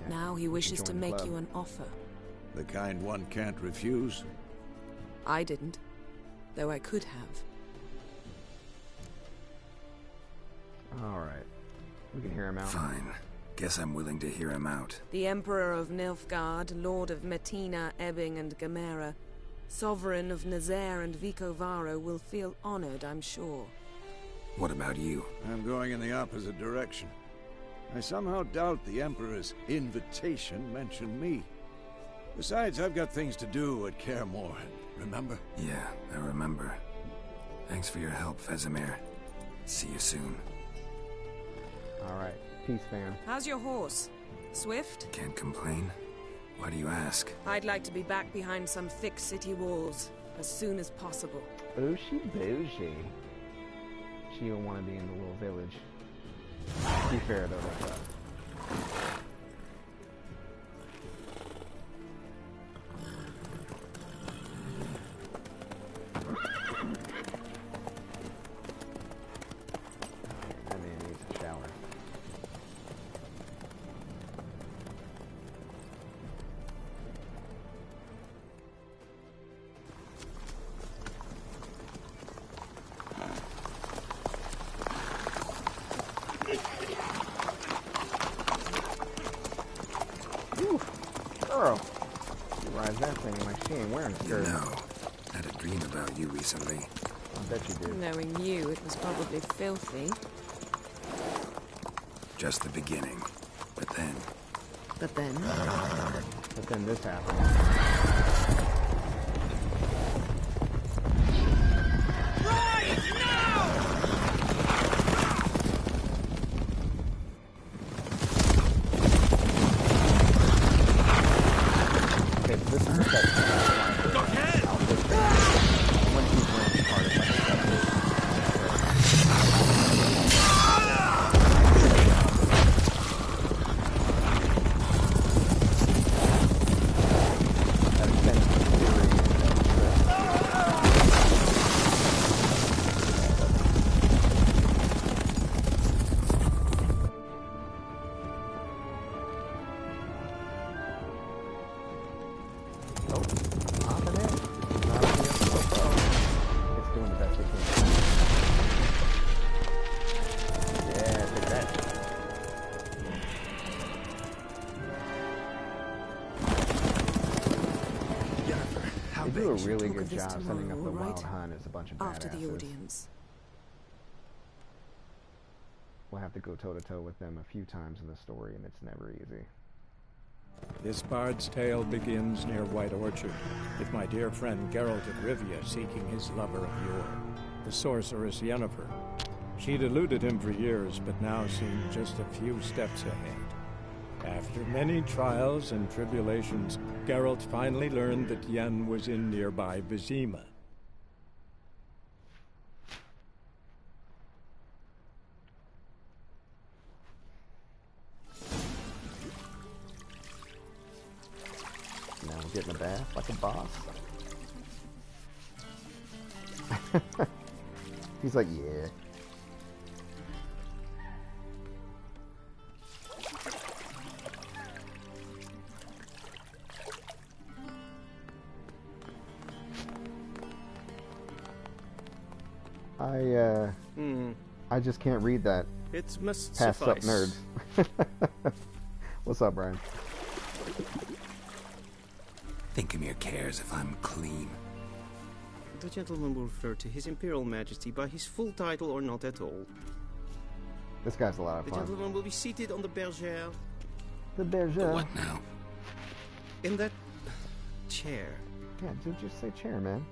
Yeah, now he you can wishes join to the make club. you an offer. The kind one can't refuse. I didn't, though I could have. Alright. We can hear him out. Fine. Guess I'm willing to hear him out. The Emperor of Nilfgaard, Lord of Metina, Ebbing, and Gamera, Sovereign of Nazaire and Vicovaro, will feel honored, I'm sure. What about you? I'm going in the opposite direction. I somehow doubt the Emperor's invitation mentioned me. Besides, I've got things to do at Kaer Morhen, remember? Yeah, I remember. Thanks for your help, Vesemir. See you soon. Alright, peace, fam. How's your horse? Swift? Can't complain. Why do you ask? I'd like to be back behind some thick city walls as soon as possible. Bougie bougie. She don't want to be in the little village. To be fair, though, that's that man needs a shower. Girl, she rides that thing like she ain't wearing a skirt. You know, I had a dream about you recently. I bet you did. Knowing you, it was probably filthy. Just the beginning. But then... But then this happened. They do a really good job setting up the Wild Hunt as a bunch of badasses. After the audience. We'll have to go toe-to-toe with them a few times in the story, and it's never easy. This bard's tale begins near White Orchard, with my dear friend Geralt of Rivia seeking his lover of yore, the sorceress Yennefer. She'd eluded him for years, but now seemed just a few steps ahead. After many trials and tribulations, Geralt finally learned that Yen was in nearby Vizima. Now we're getting a bath like a boss. He's like, yeah. I just can't read that. It must Pass up, suffice. nerds. What's up, Brian? Thinkamir cares if I'm clean. The gentleman will refer to His Imperial Majesty by his full title or not at all. This guy's a lot of The fun. gentleman will be seated on the bergère. The bergère. What now? In that chair. Yeah, dude, just say chair, man.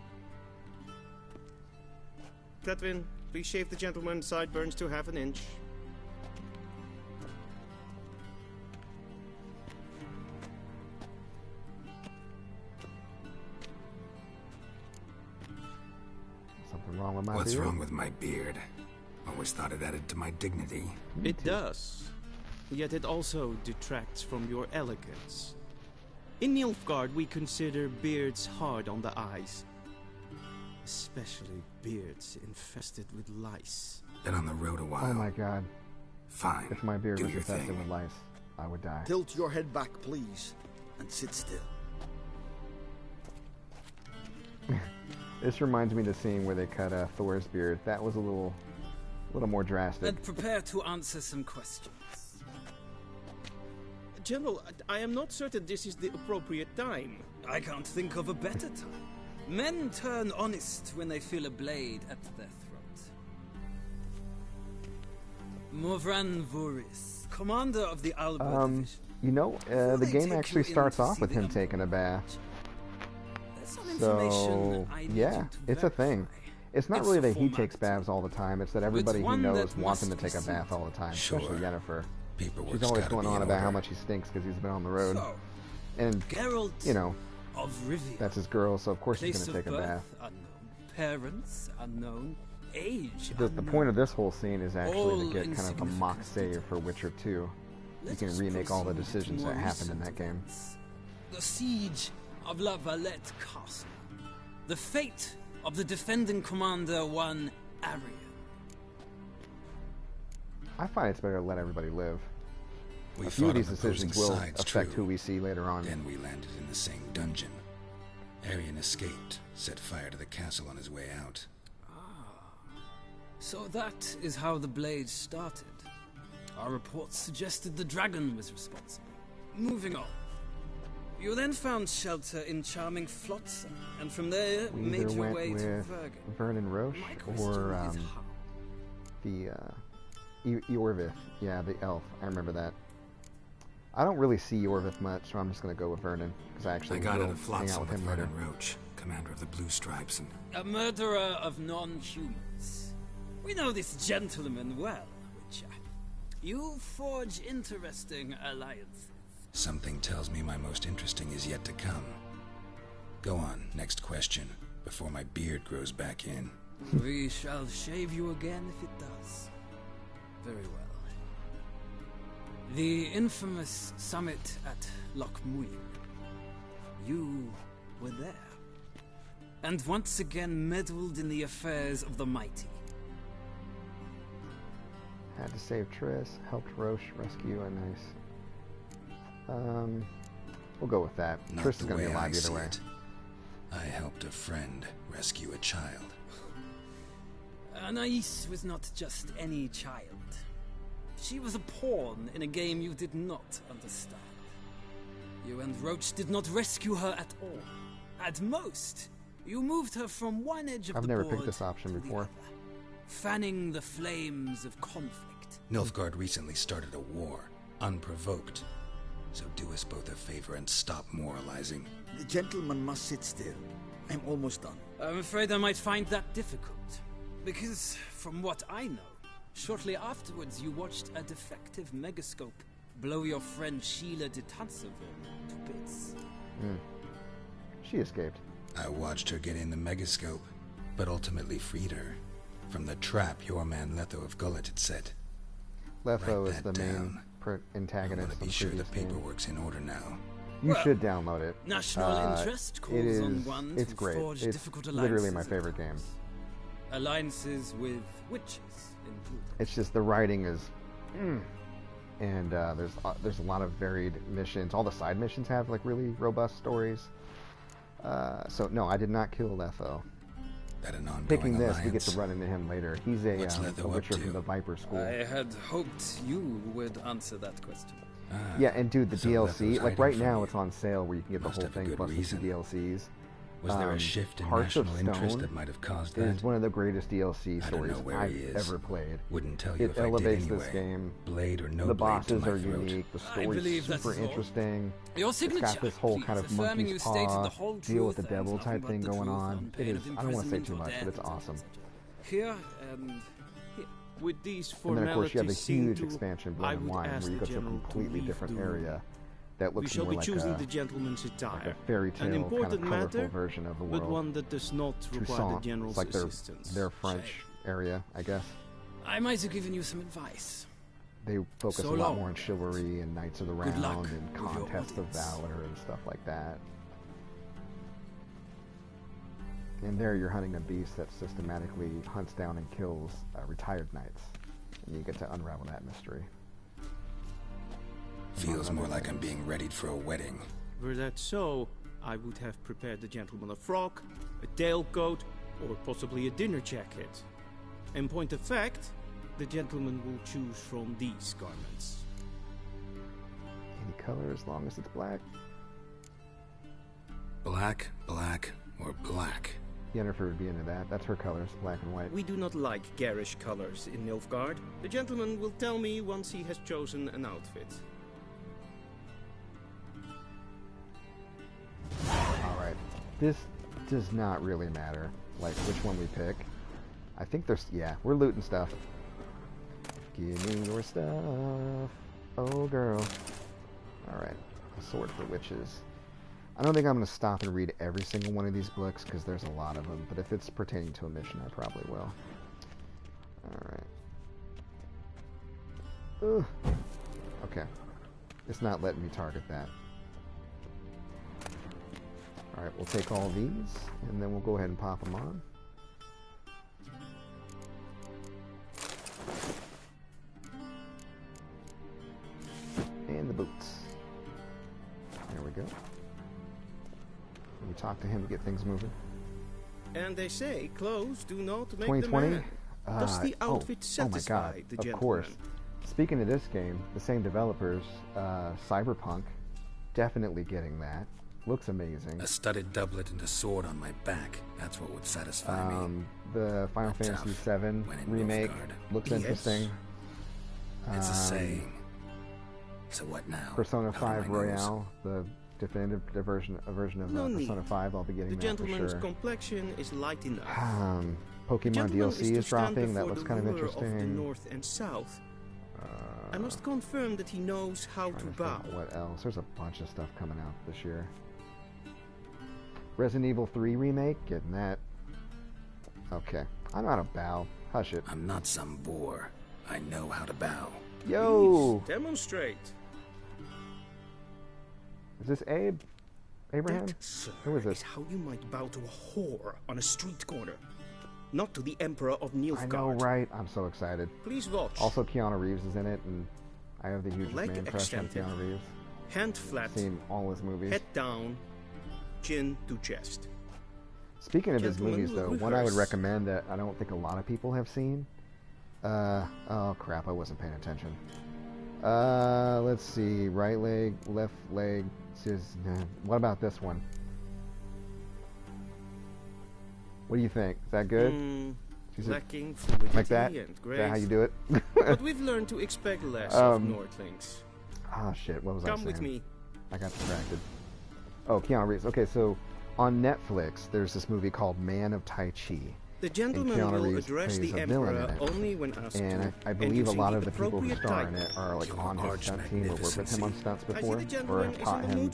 Gladwin, please shave the gentleman's sideburns to ½ inch. Something wrong with my What's beard? wrong with my beard? Always thought it added to my dignity. It does. Yet it also detracts from your elegance. In Nilfgaard, we consider beards hard on the eyes. Especially beards infested with lice. Been on the road a while. Oh my god. Fine. If my beard Do was your infested thing. with lice, I would die. Tilt your head back, please, and sit still. This reminds me of the scene where they cut Thor's beard. That was a little more drastic. And prepare to answer some questions. General, I am not certain this is the appropriate time. I can't think of a better time. Men turn honest when they feel a blade at their throat. Morvran Vorist, commander of the Albert Division. You know, the game actually starts off with him taking a bath. So, yeah, it's a thing. It's not really that he takes baths all the time, it's that everybody he knows wants him to take a bath all the time, especially Yennefer. She's always going on about how much he stinks because he's been on the road. And, you know, that's his girl, so of course he's going to take a bath. Parents unknown, age The point of this whole scene is actually to get kind of a mock save for Witcher 2. You can remake all the decisions that happened in that game. The siege of La Valette Castle. The fate of the defending commander, one Arian. I find it's better to let everybody live. We A few of fought these on opposing decisions will sides, affect true. who we see later on. Then we landed in the same dungeon. Arian escaped, set fire to the castle on his way out. So that is how the blade started. Our reports suggested the dragon was responsible. Moving on. You then found shelter in charming Flotsam, and from there We made either your went way to with Vergen. Vernon Roche or the Eorvith. Yeah, the elf. I remember that. I don't really see Eorvith much, so I'm just going to go with Vernon, because I actually I got will out of hang out Flotsam with with him later. Vernon Roche, commander of the Blue Stripes, and A murderer of non-humans. We know this gentleman well, Witcher. You forge interesting alliances. something tells me my most interesting is yet to come. Go on, next question, before my beard grows back in. We shall shave you again if it does. Very well. The infamous summit at Loch Muin. You were there. And once again meddled in the affairs of the mighty. Had to save Triss, helped Roche rescue a nice... we'll go with that. Not Triss is the going to be way I alive either see way. it. I helped a friend rescue a child. Anais was not just any child. She was a pawn in a game you did not understand. You and Roach did not rescue her at all. At most, you moved her from one edge of I've the never board picked this option to the before. other, fanning the flames of conflict. Nilfgaard recently started a war, unprovoked. So do us both a favor and stop moralizing. The gentleman must sit still. I'm almost done. I'm afraid I might find that difficult. Because, from what I know, shortly afterwards you watched a defective megascope blow your friend Sheila de Tanseville to bits. She escaped. I watched her get in the megascope, but ultimately freed her from the trap your man Letho of Gullet had set. Letho Write is the that main down. antagonist I want of to be the sure the previous game. paperwork's in order now. You Well, should download it. national interest calls it is, on one it's to great. forge It's difficult literally my alliances. favorite game. Alliances with witches included. It's just the writing is, and there's a lot of varied missions. All the side missions have like really robust stories. So no, I did not kill Letho. That an ongoing Picking this, alliance. we get to run into him later. He's What's a Letho up Witcher to? from the Viper School. I had hoped you would answer that question. Yeah, and dude, the So DLC, Letho's like hiding right from now, you. it's on sale where you can get Must the have a whole thing good plus reason. the two DLCs. Was there a shift in Hearts of national interest Stone that might have caused is that? one of the greatest DLC I don't know stories where he I've is. ever played. Wouldn't tell you It if I did elevates anyway. this game. Blade or no The blade to bosses my are throat. unique. The I story's believe that's super all. interesting. Your It's signature, got this whole kind of please, affirming you monkey's stated paw the whole deal with the truth and devil nothing type but thing the going truth on. on It pain is. of I don't want to say imprisonment too or much, but death, it's etc., awesome. Here and here. With these And then of course you have the formalities seen huge to, expansion, I Blood and would Wine, ask where you the go to a general completely leave different the area room. that We looks shall more be like choosing a, the gentleman's attire. like a fairy An tale kind of important colorful matter, version of the but world. one that does not require the Toussaint. general's It's like assistance. their French area, I guess. I might have given you some advice. They focus So a lot long. more on chivalry and Knights of the Good luck Round and with your contests of audience. valor and stuff like that. And there you're hunting a beast that systematically hunts down and kills retired knights. And you get to unravel that mystery. Feels more like I'm being readied for a wedding. Were that so, I would have prepared the gentleman a frock, a tailcoat, or possibly a dinner jacket. In point of fact, the gentleman will choose from these garments. Any color as long as it's black. Black, black, or black. Yennefer would be into that. That's her colors, black and white. We do not like garish colors in Nilfgaard. The gentleman will tell me once he has chosen an outfit. Alright. This does not really matter, like, which one we pick. I think there's... Yeah, we're looting stuff. Give me your stuff. Oh, girl. Alright. A sword for witches. I don't think I'm going to stop and read every single one of these books, because there's a lot of them. But if it's pertaining to a mission, I probably will. Alright. Okay. It's not letting me target that. Alright, we'll take all these, and then we'll go ahead and pop them on. And the boots. There we go. We talk to him to get things moving. And they say clothes do not make 2020? the man. Does the outfit satisfy the gentleman? Of course. Speaking of this game, the same developers, Cyberpunk, definitely getting that. Looks amazing. A studded doublet and a sword on my back. That's what would satisfy me. The Final Fantasy VII remake looks interesting. It's a saying. So what now? Persona 5 Royale, the definitive version of Persona 5. I'll be getting that for sure. The gentleman's complexion is light enough. Pokemon DLC is dropping. That looks kind of interesting. Of the north and south. I must confirm that he knows how to bow. What else? There's a bunch of stuff coming out this year. Resident Evil 3 remake, getting that. Okay, I know how to bow. Hush it. I'm not some boor. I know how to bow. Yo! Please demonstrate. Is this Abe? Abraham? That, sir, Who is this? Is how you might bow to a whore on a street corner, not to the Emperor of Nilfgaard. I know, right? I'm so excited. Please watch. Also, Keanu Reeves is in it, and I have the hugest man crush on Keanu Reeves. Hand flat. Seen all his movies. Head down. Chin to chest. Speaking of his movies, though, one I would recommend that I don't think a lot of people have seen. Oh crap, I wasn't paying attention. Let's see. Right leg, left leg. What about this one? What do you think? Is that good? Lacking fluidity like that? And grace. Is that how you do it? But we've learned to expect less of Nordlings. Oh shit, what was I saying? Come with me. I got distracted. Oh, Keanu Reeves. Okay, so on Netflix, there's this movie called Man of Tai Chi. The gentleman will address the Emperor only when asked to. And I believe a lot of the people who star in it are like on his stunt team or worked with him on stunts before, or have taught him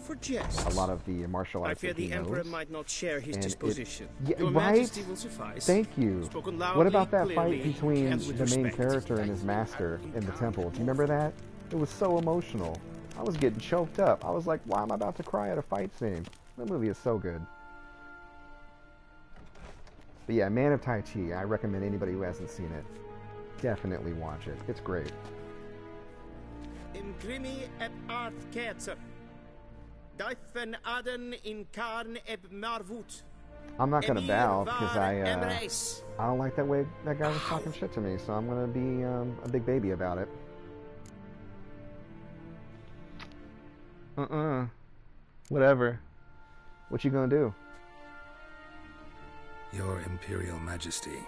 a lot of the martial arts. I fear the Emperor might not share his disposition. Your right? Majesty will suffice. Thank you. What about that fight between the main character and his master in the temple? Do you remember that? It was so emotional. I was getting choked up. I was like, why am I about to cry at a fight scene? That movie is so good. But yeah, Man of Tai Chi, I recommend anybody who hasn't seen it, definitely watch it. It's great. Imprimi eb art ketzer. Daifen aden in karn eb marvut. I'm not gonna bow because I don't like that way that guy was talking shit to me, so I'm gonna be a big baby about it. Whatever. What you gonna do? Your Imperial Majesty.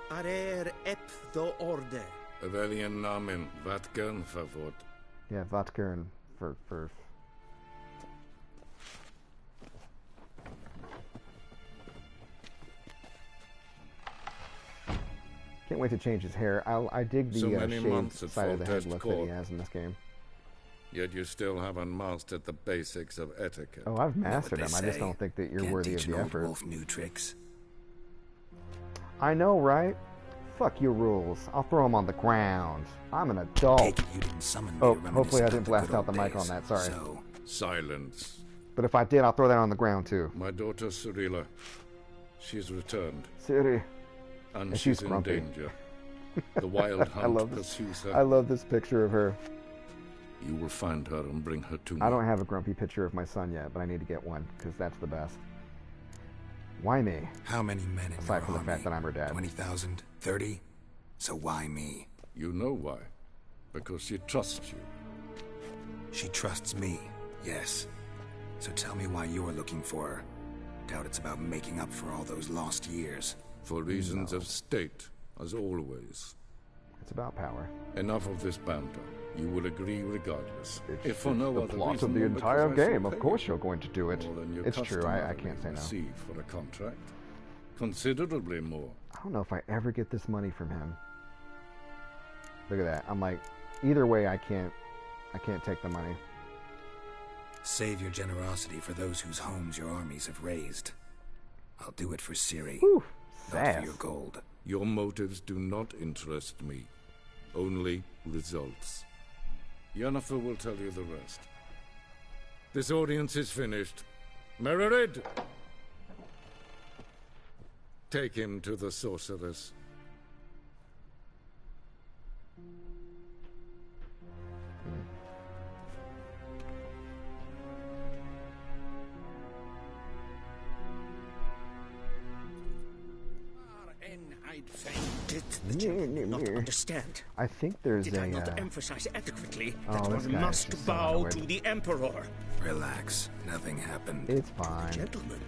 Arer ep do orde. Welchen Namen? Wat gern favort? Yeah, wat gern for. Can't wait to change his hair. I dig the shaved side of the head look that he has in this game. Yet you still haven't mastered the basics of etiquette. Oh, I've mastered them. I just don't think that you're worthy of the effort. Wolf new tricks. I know, right? Fuck your rules. I'll throw them on the ground. I'm an adult. You didn't summon me oh, hopefully I didn't blast out the mic on that. Sorry. So, silence. But if I did, I'll throw that on the ground too. My daughter Cyrilla. She's returned. Ciri. And she's in grumpy. danger. The wild hunt pursues her. I love this picture of her. You will find her and bring her to me. I don't have a grumpy picture of my son yet, but I need to get one, because that's the best. Why me? How many men in aside from the fact that I'm her dad? 20,000? 30? So why me? You know why. Because she trusts you. She trusts me, yes. So tell me why you're looking for her. Doubt it's about making up for all those lost years. For reasons of state, as always. It's about power. Enough of this banter. You will agree regardless. It's if for no the other plot reason of the than entire because I game. shall Of pay course you you're going to do it. more than you It's true. I can't say no. receive for a contract. Considerably more. I don't know if I ever get this money from him. Look at that. I'm like, either way, I can't take the money. Save your generosity for those whose homes your armies have raised. I'll do it for Ciri. Whew, not for your gold. Your motives do not interest me. Only results. Yennefer will tell you the rest. This audience is finished. Mererid! Take him to the sorceress. The children not understand. I think there's Did I not emphasize adequately that this one guy's must just so bow annoyed. to the Emperor? Relax. Nothing happened. It's fine. Gentlemen,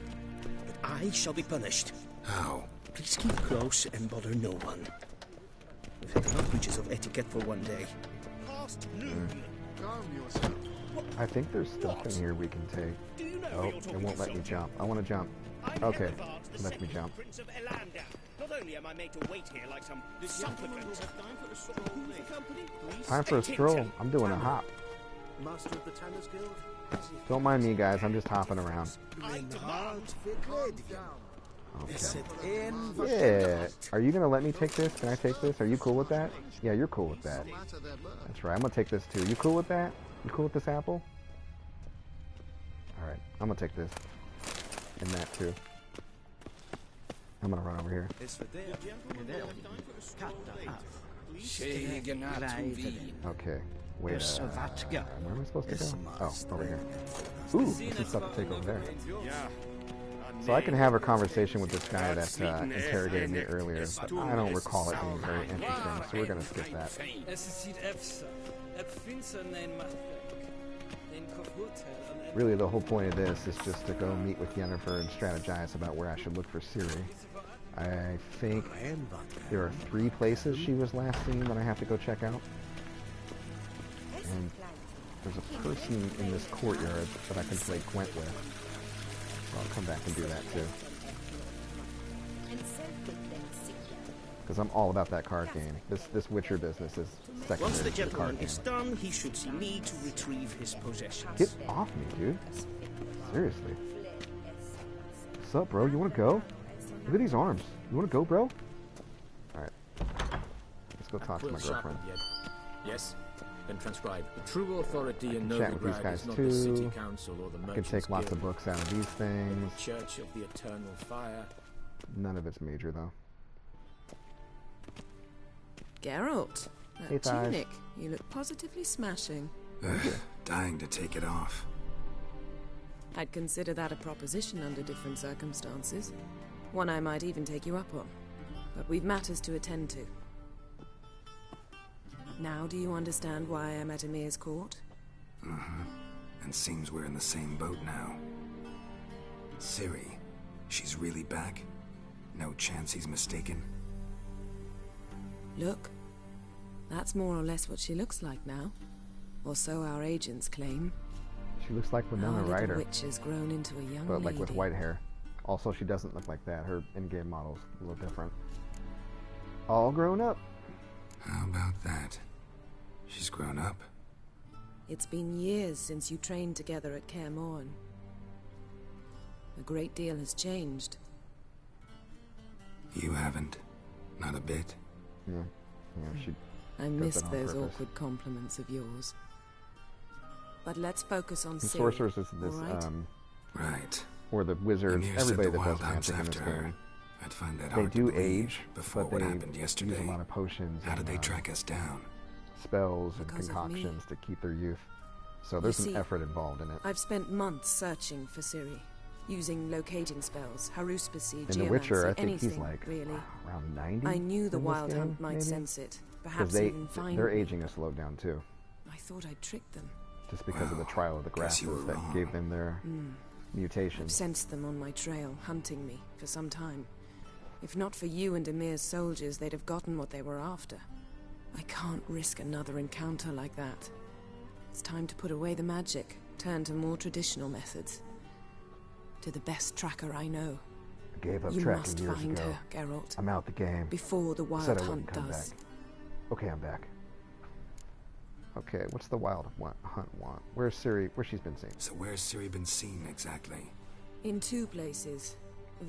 but I shall be punished. How? Please keep close and bother no one. We've had enough breaches of etiquette for one day. Past noon. Calm yourself. I think there's stuff in here we can take. Oh, it won't let me jump. I want to jump. Okay, it lets me jump. Not only am I made to wait here like some supplicant. Time for a stroll. I'm doing a hop. Master of the Tanners Guild? Don't mind me, guys. I'm just hopping around. Yeah. Are you gonna let me take this? Can I take this? Are you cool with that? Yeah, you're cool with that. That's right. I'm gonna take this too. You cool with that? You cool with this apple? All right. I'm gonna take this and that too. I'm gonna run over here. Okay. Wait. Where am I supposed to go? Oh, over here. Ooh, this is stuff to take over there. So I can have a conversation with this guy that interrogated me earlier, but I don't recall it being very interesting, so we're gonna skip that. Really, the whole point of this is just to go meet with Yennefer and strategize about where I should look for Ciri. I think there are 3 places she was last seen that I have to go check out. And there's a person in this courtyard that I can play Gwent with. So I'll come back and do that too. Because I'm all about that card game. This Witcher business is secondary Once the to the card gentleman game. is done, he should see me to retrieve his possessions. Get off me, dude. Seriously. What's up, bro? You want to go? Look at these arms. You want to go, bro? Alright. Let's go talk to my girlfriend. Yes. Then transcribe. The true authority in Chat with these Novigrad guys is not the city too. council or the I can merchants take lots of guild, books out of these things. the Church of the Eternal Fire. None of it's major, though. Geralt, that Hey, Thighs. tunic. You look positively smashing. Dying to take it off. I'd consider that a proposition under different circumstances. One I might even take you up on. But we've matters to attend to. Now do you understand why I'm at Emir's court? And seems we're in the same boat now. Ciri, she's really back? No chance he's mistaken? Look, that's more or less what she looks like now. Or so our agents claim. She looks like Our Winona little Ryder, witch has grown into a young but like lady. with white hair. Also, she doesn't look like that. Her in-game model's a little different. All grown up. How about that? She's grown up. It's been years since you trained together at Kaer Morhen. A great deal has changed. You haven't. Not a bit. Yeah. Yeah, she I does missed that on those purpose. awkward compliments of yours. But let's focus on The Ciri, sorcerers is this, all right? Right. or the wizards, Emir everybody said the that does wild hunts magic in this after her. game. I'd find that They hard do to believe age, before but what they happened yesterday. use a lot of potions. How did and, they track us down? spells and Because of me. concoctions to keep their youth. So there's You some see, effort involved in it. I've spent months searching for Ciri, using locating spells, haruspicy, In The Witcher, geomancy, I think he's anything, like really. around 90. I knew the in this Wild game, Hunt might maybe? sense it, 'Cause perhaps even find their me. aging is slowed down too, I thought I'd tricked them. just because of the trial of the guess you grasses were that wrong. gave them their mutation. I've sensed them on my trail, hunting me, for some time. If not for you and Emir's soldiers, they'd have gotten what they were after. I can't risk another encounter like that. It's time to put away the magic, turn to more traditional methods. To the best tracker I know. I gave up you tracking must years find ago. her, Geralt. I'm out the game. Before the wild Said I hunt wouldn't come does. back. Okay, I'm back. Okay, what's the wild hunt want? Where's Ciri? Where she's been seen? So where's Ciri been seen exactly? In 2 places.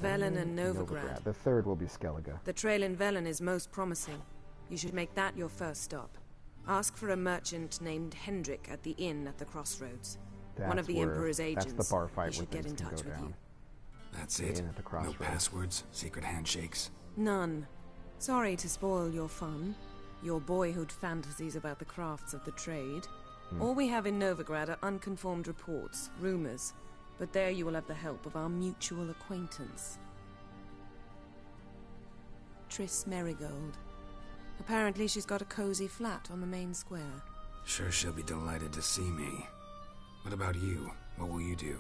Velen and Novigrad. The third will be Skellige. The trail in Velen is most promising. You should make that your first stop. Ask for a merchant named Hendrik at the inn at the crossroads. One of the Emperor's agents. That's the bar fight he where should get in things can touch go with down. you. That's The it? inn at the No crossroads. passwords? Secret handshakes? None. Sorry to spoil your fun. Your boyhood fantasies about the crafts of the trade. All we have in Novigrad are unconfirmed reports, rumors. But there you will have the help of our mutual acquaintance. Triss Merigold. Apparently she's got a cozy flat on the main square. Sure she'll be delighted to see me. What about you? What will you do?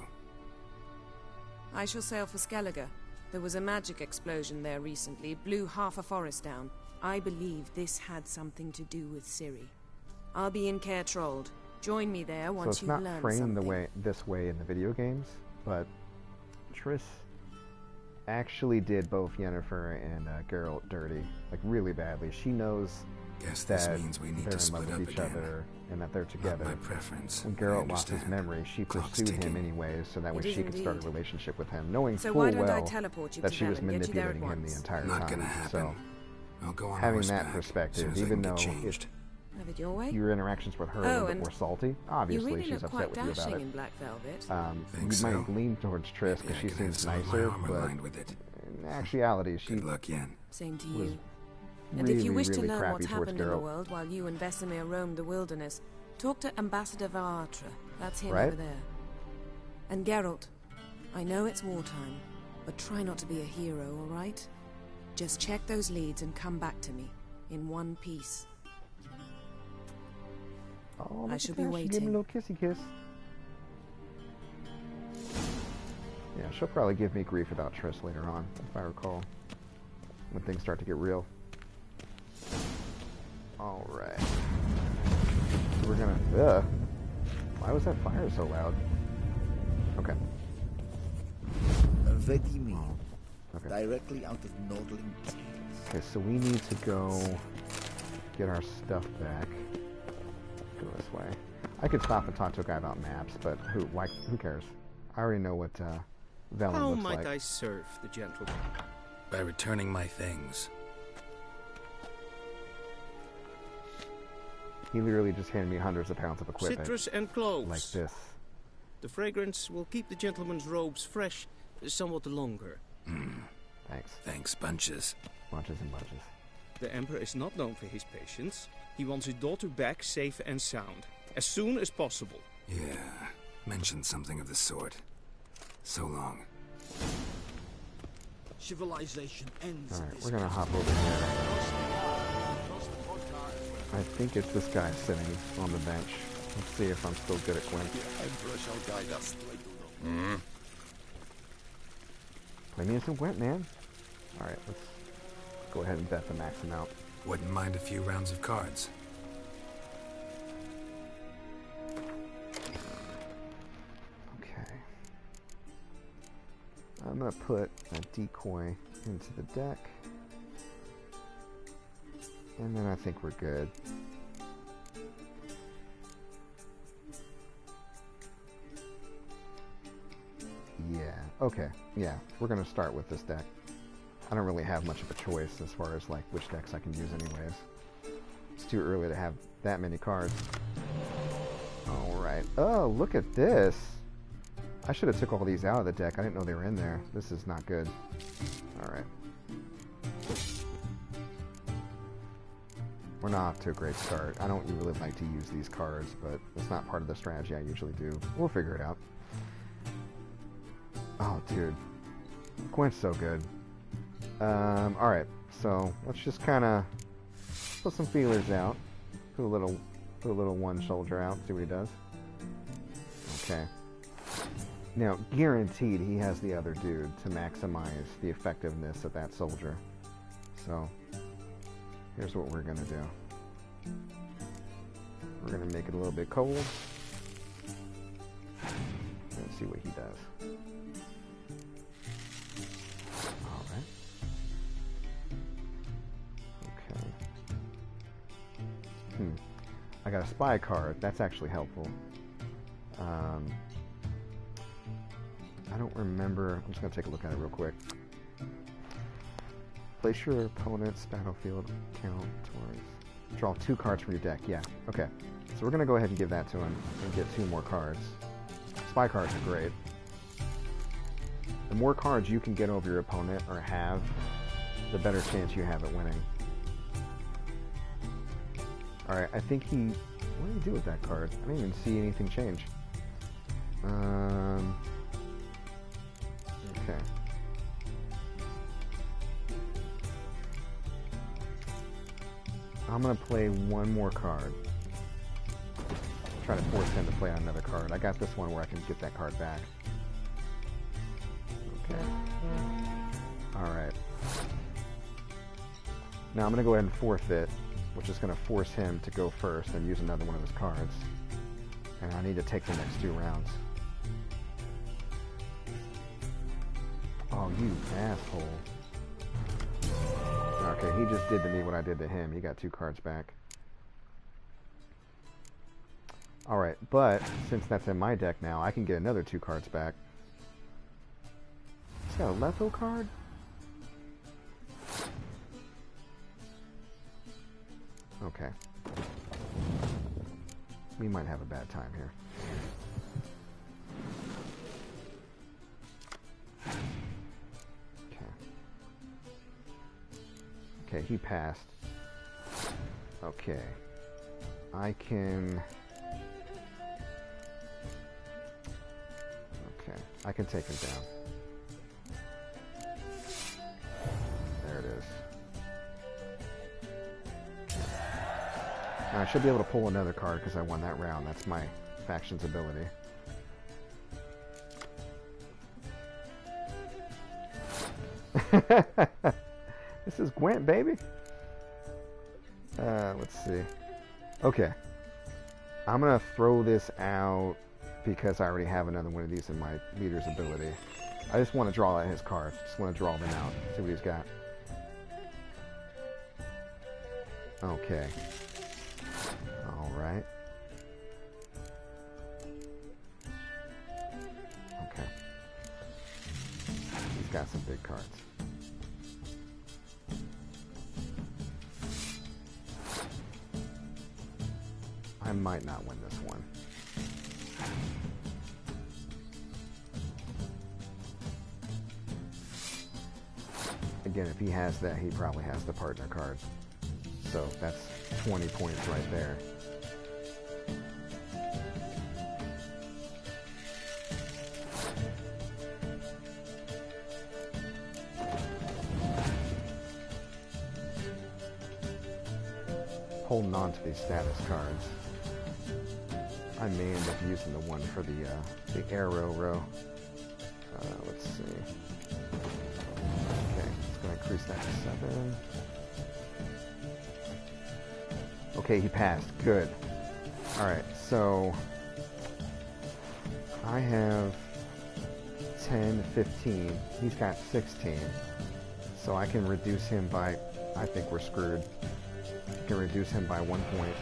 I shall sail for Skellige. There was a magic explosion there recently, blew half a forest down. I believe this had something to do with Ciri. I'll be in Caer Trold. Join me there once you've So learned it's not framed something. this way in the video games, but Triss actually did both Yennefer and Geralt dirty, like really badly. She knows Guess that this means we need they're to in love split with up each again. other and that they're together. Not my preference. When I Geralt lost his understand. memory, she Clock's pursued him ticking. anyways, so that way It is she could start a indeed. relationship with him, knowing So full why don't I well teleport you that to she was Velen, get you there at manipulating him the once? entire Not time. gonna happen. So I'll go on having horseback, that perspective, soon as I even can though get changed. Have it your way? your interactions with her are a Oh, little bit and more salty, You obviously really she's look upset quite with you about dashing it. in black velvet. Think You so? might lean towards Triss because she I can have seems some of my nicer, armor but lined with it. in actuality, she Good luck, Yen. Same to was you. And if you wish to really learn crappy what's towards happened in the Geralt. world while you and Vesemir roamed the wilderness, talk to Ambassador Varatra. That's him Right? over there. And Geralt, I know it's wartime, but try not to be a hero, all right? Just check those leads and come back to me, in one piece. Oh, I look shall at be that. She gave me waiting. a little kissy kiss. Yeah, she'll probably give me grief about Triss later on, if I recall. When things start to get real. Alright. So we're gonna... Why was that fire so loud? Okay. Vedimi, Okay. directly out of Nordling Tales. Okay, so we need to go get our stuff back. Go this way. I could stop and talk to a guy about maps, but who cares? I already know what Velen How looks might like. I serve the gentleman? By returning my things. He literally just handed me hundreds of pounds of equipment. Citrus and cloves. Like this. The fragrance will keep the gentleman's robes fresh somewhat longer. Thanks. Thanks, bunches. Bunches and bunches. The Emperor is not known for his patience. He wants his daughter back safe and sound, as soon as possible. Yeah, mentioned something of the sort. So long. Civilization ends. Alright, we're gonna hop over here. I think it's this guy sitting on the bench. Let's see if I'm still good at Gwent. Emperor shall guide us. Play me in some Gwent, man. Alright, let's go ahead and bet the max amount. Wouldn't mind a few rounds of cards. Okay. I'm gonna put a decoy into the deck. And then I think we're good. Yeah, okay. Yeah, we're gonna start with this deck. I don't really have much of a choice as far as like which decks I can use anyways. It's too early to have that many cards. Alright. Oh, look at this! I should have took all these out of the deck. I didn't know they were in there. This is not good. Alright. We're not off to a great start. I don't really like to use these cards, but it's not part of the strategy I usually do. We'll figure it out. Oh, dude. Gwent's so good. Alright, so let's just kind of put some feelers out. Put a little one soldier out, see what he does. Okay. Now, guaranteed he has the other dude to maximize the effectiveness of that soldier. So, here's what we're going to do. We're going to make it a little bit cold. Let's see what he does. Alright. Okay. I got a spy card. That's actually helpful. I don't remember. I'm just going to take a look at it real quick. Place your opponent's battlefield count towards... Draw 2 cards from your deck. Yeah, okay. So we're going to go ahead and give that to him and get 2 more cards. Spy cards are great. The more cards you can get over your opponent or have, the better chance you have at winning. Alright, I think he... What did he do with that card? I didn't even see anything change. Okay. I'm going to play 1 more card. Try to force him to play on another card. I got this one where I can get that card back. Okay. Alright. Now I'm going to go ahead and forfeit, which is going to force him to go first and use another one of his cards. And I need to take the next 2 rounds. Oh, you asshole. Okay, he just did to me what I did to him. He got 2 cards back. Alright, but since that's in my deck now, I can get another 2 cards back. He's got a Letho card? Okay. We might have a bad time here. Okay, he passed. Okay. I can... Okay, I can take him down. There it is. Now I should be able to pull another card because I won that round. That's my faction's ability. This is Gwent, baby. Let's see. Okay. I'm going to throw this out because I already have another one of these in my leader's ability. I just want to draw out his cards. Just want to draw them out. See what he's got. Okay. Alright. Okay. He's got some big cards. I might not win this one. Again, if he has that, he probably has the partner card. So that's 20 points right there. Holding on to these status cards. I may end up using the one for the arrow row. Let's see. Okay, it's going to increase that to 7. Okay, he passed. Good. Alright, so I have 10, 15. He's got 16. So I can reduce him by... I think we're screwed. I can reduce him by 1 point.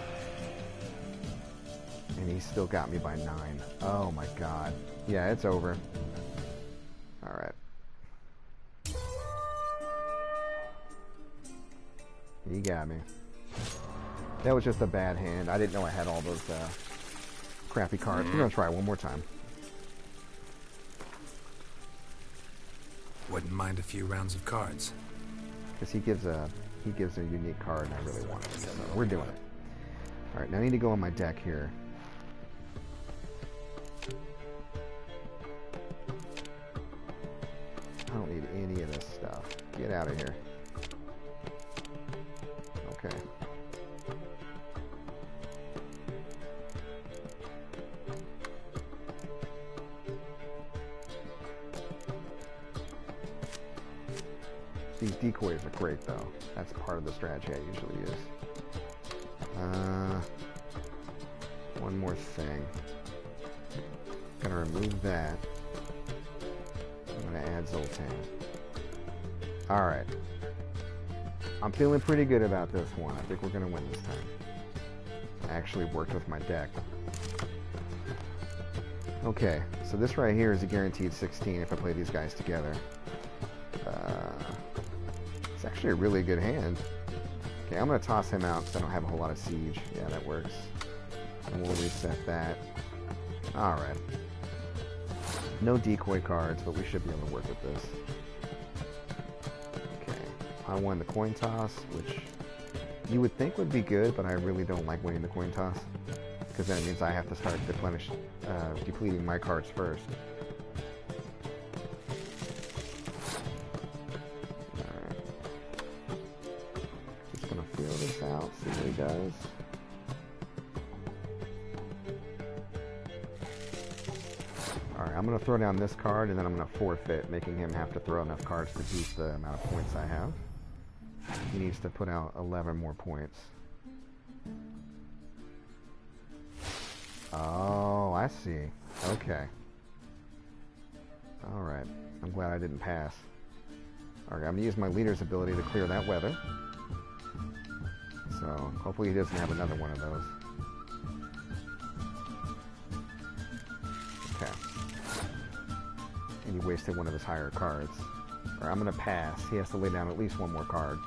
And he still got me by 9. Oh my god. Yeah, it's over. Alright. He got me. That was just a bad hand. I didn't know I had all those crappy cards. We're gonna try it one more time. Wouldn't mind a few rounds of cards. Because he gives a unique card and I really want it. So we're doing it. Alright, now I need to go on my deck here. I don't need any of this stuff. Get out of here. Okay. These decoys are great, though. That's part of the strategy I usually use. One more thing. Gonna remove that. I'm gonna add Zoltan. Alright. I'm feeling pretty good about this one. I think we're gonna win this time. I actually worked with my deck. Okay, so this right here is a guaranteed 16 if I play these guys together. It's actually a really good hand. Okay, I'm going to toss him out because I don't have a whole lot of siege. Yeah, that works. And we'll reset that. Alright. No decoy cards, but we should be able to work with this. Okay, I won the coin toss, which you would think would be good, but I really don't like winning the coin toss. Because then it means I have to start depleting my cards first. Alright. Just gonna feel this out, see what he does. Alright, I'm gonna throw down this card and then I'm gonna forfeit, making him have to throw enough cards to beat the amount of points I have. He needs to put out 11 more points. Oh, I see. Okay. Alright. I'm glad I didn't pass. Alright, I'm going to use my leader's ability to clear that weather. So, hopefully he doesn't have another one of those. Okay. And he wasted one of his higher cards. Alright, I'm going to pass. He has to lay down at least one more card.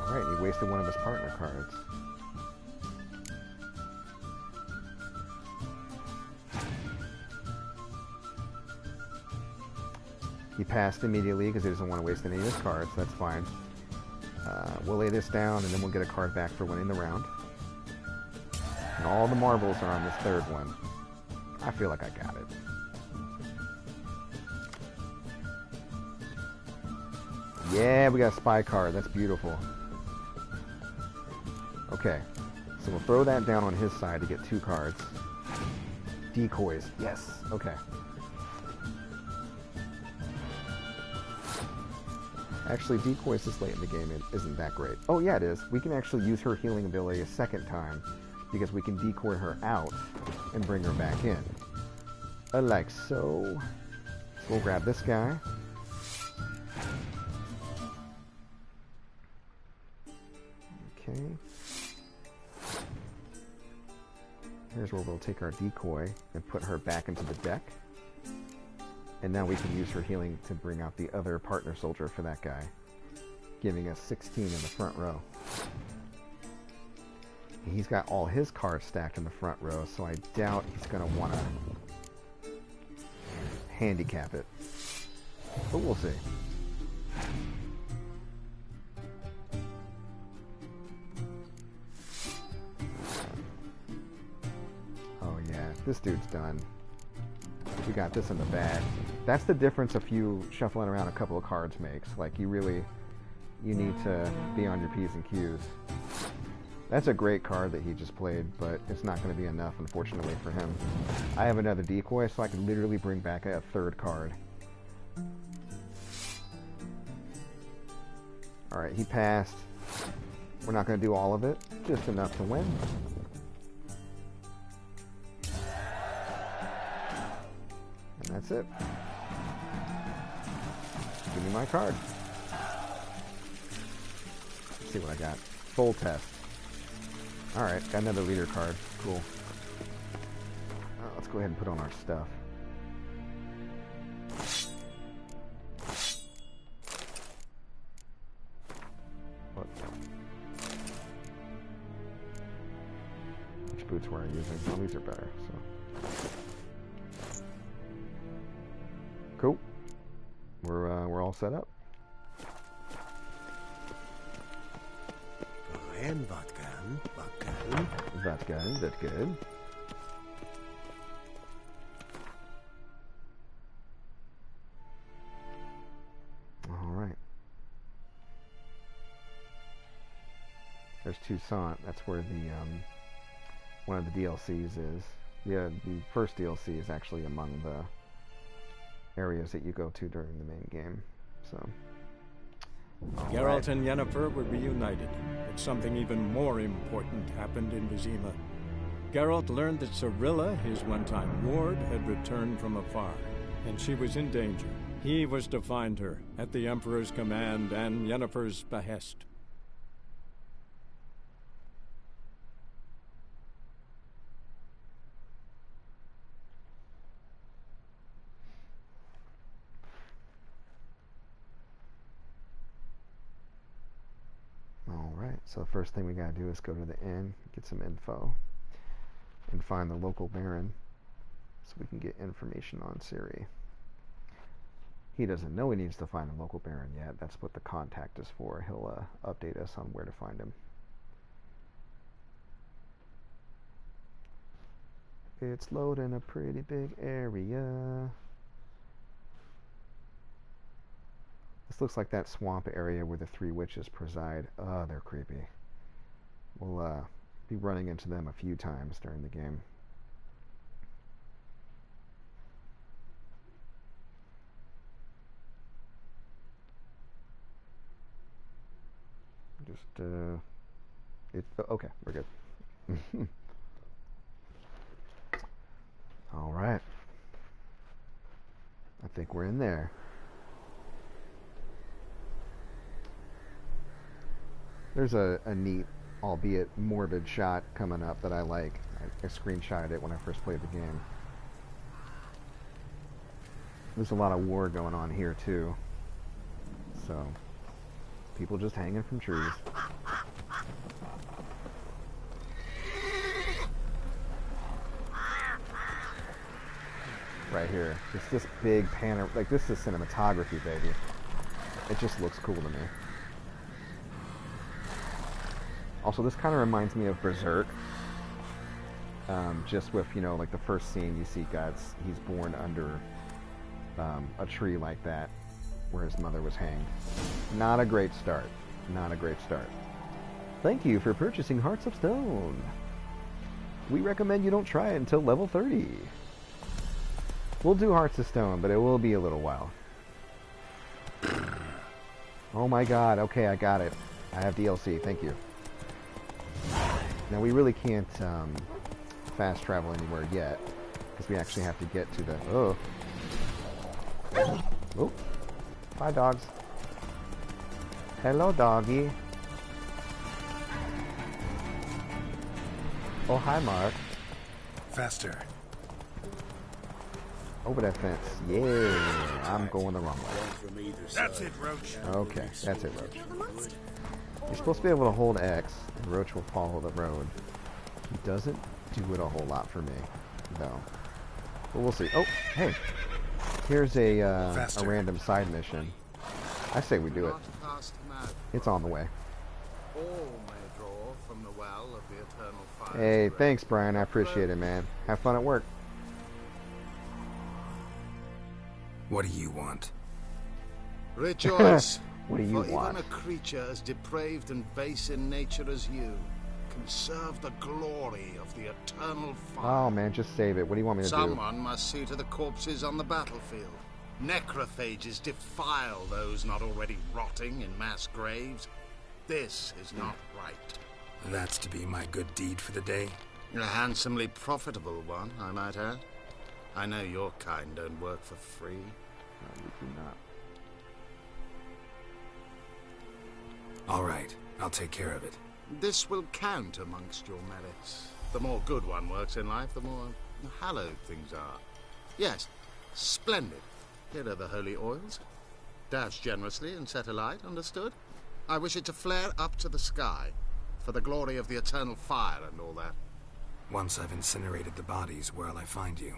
Alright, he wasted one of his partner cards. He passed immediately because he doesn't want to waste any of his cards. That's fine. We'll lay this down and then we'll get a card back for winning the round. And all the marbles are on this third one. I feel like I got it. Yeah, we got a spy card. That's beautiful. Okay, so we'll throw that down on his side to get 2 cards. Decoys. Yes. Okay. Actually, decoys this late in the game isn't that great. Oh, yeah, it is. We can actually use her healing ability a second time because we can decoy her out and bring her back in. Like so. So we'll grab this guy. Okay. Here's where we'll take our decoy and put her back into the deck. And now we can use her healing to bring out the other partner soldier for that guy, giving us 16 in the front row. He's got all his cards stacked in the front row, so I doubt he's going to want to handicap it. But we'll see. Oh yeah, this dude's done. We got this in the bag. That's the difference a few shuffling around a couple of cards makes. Like, you need to be on your P's and Q's. That's a great card that he just played, but it's not going to be enough, unfortunately, for him. I have another decoy, so I can literally bring back a third card. Alright, he passed. We're not going to do all of it, just enough to win. And that's it. Give me my card. Let's see what I got. Full test. Alright, got another leader card. Cool. Let's go ahead and put on our stuff. What? Which boots were I using? Well, these are better, so. Cool. We're all set up. And Vatkan. That's good. Alright. There's Toussaint. That's where the one of the DLCs is. the first DLC is actually among the areas that you go to during the main game. So, Geralt and Yennefer were reunited, but something even more important happened in Vizima. Geralt learned that Cirilla, his one-time ward, had returned from afar, and she was in danger. He was to find her, at the Emperor's command and Yennefer's behest. Alright, so the first thing we gotta do is go to the inn, get some info, and find the local Baron, so we can get information on Ciri. He doesn't know he needs to find a local Baron yet. That's what the contact is for. He'll update us on where to find him. It's loading a pretty big area. This looks like that swamp area where the three witches preside. Oh, they're creepy. We'll be running into them a few times during the game. Just, okay, we're good. All right. I think we're in there. There's a neat, albeit morbid shot coming up that I like. I screenshotted it when I first played the game. There's a lot of war going on here too. So, people just hanging from trees. Right here. It's this big panorama. Like, this is cinematography, baby. It just looks cool to me. Also, this kind of reminds me of Berserk. Just with, you know, like the first scene you see he's born under a tree like that, where his mother was hanged. Not a great start. Not a great start. Thank you for purchasing Hearts of Stone. We recommend you don't try it until level 30. We'll do Hearts of Stone, but it will be a little while. Oh my god, okay, I got it. I have DLC, thank you. Now we really can't fast travel anywhere yet, because we actually have to get to the... Oh. Oh. Bye, dogs. Hello, doggy. Oh, hi, Mark. Faster. Over that fence. Yeah, I'm going the wrong way. That's it, Roach. Okay, that's it, Roach. You're supposed to be able to hold X, and Roach will follow the road. He doesn't do it a whole lot for me, though. But we'll see. Oh, hey. Here's a random side mission. I say we do it. It's on the way. Hey, thanks, Brian. I appreciate it, man. Have fun at work. What do you want? Rejoice. What do you for want? Even a creature as depraved and base in nature as you can serve the glory of the eternal fire. Oh, man, just save it. What do you want me to do? Someone must see to the corpses on the battlefield. Necrophages defile those not already rotting in mass graves. This is not right. That's to be my good deed for the day? A handsomely profitable one, I might add. I know your kind don't work for free. No, we do not. All right, I'll take care of it. This will count amongst your merits. The more good one works in life, the more hallowed things are. Yes, splendid. Here are the holy oils. Dash generously and set alight, understood? I wish it to flare up to the sky, for the glory of the eternal fire and all that. Once I've incinerated the bodies, where'll I find you?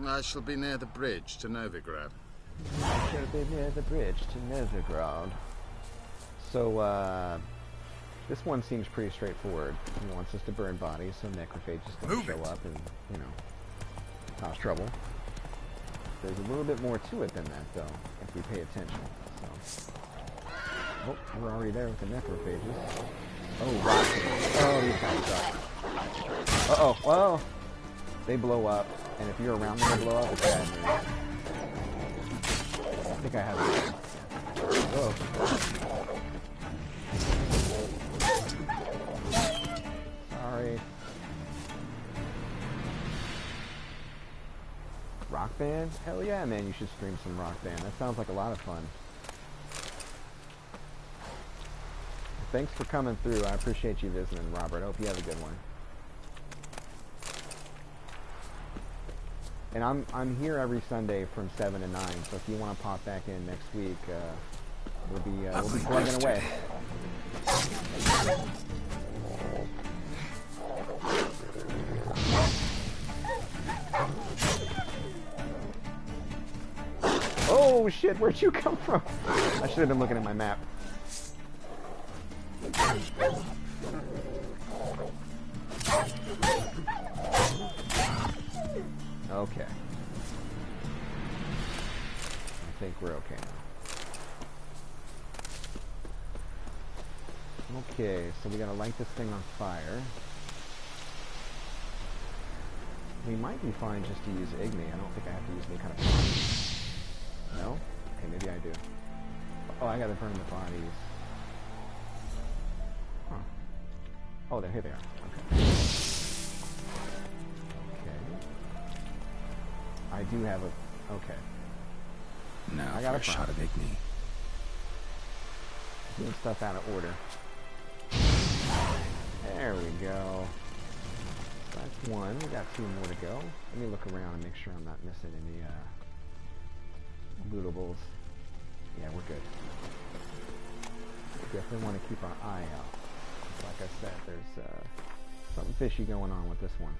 I shall be near the bridge to Novigrad. I shall be near the bridge to Novigrad. So, this one seems pretty straightforward. He wants us to burn bodies, so necrophages don't show up and, you know, cause trouble. There's a little bit more to it than that, though, if we pay attention. So, oh, we're already there with the necrophages. Oh, rotten. Oh, these guys suck. Uh-oh, whoa. they blow up, and if you're around them, they blow up. It's bad news. I think I have it. Whoa. Sorry. Rock Band? Hell yeah, man, you should stream some Rock Band. That sounds like a lot of fun. Thanks for coming through. I appreciate you visiting, Robert. I hope you have a good one. And I'm here every Sunday from 7 to 9, so if you want to pop back in next week, we'll be plugging away. Oh shit, where'd you come from? I should have been looking at my map. Okay. I think we're okay now. Okay, so we gotta light this thing on fire. We might be fine just to use Igni. I don't think I have to use any kind of bodies. No? Okay, maybe I do. Oh, I gotta burn the bodies. Huh. Oh, here they are. Okay. I do have a... Okay. Now I got for a shot of Igni. Doing stuff out of order. There we go. So that's one. We got 2 more to go. Let me look around and make sure I'm not missing any lootables. Yeah, we're good. We definitely want to keep our eye out. Like I said, there's something fishy going on with this one.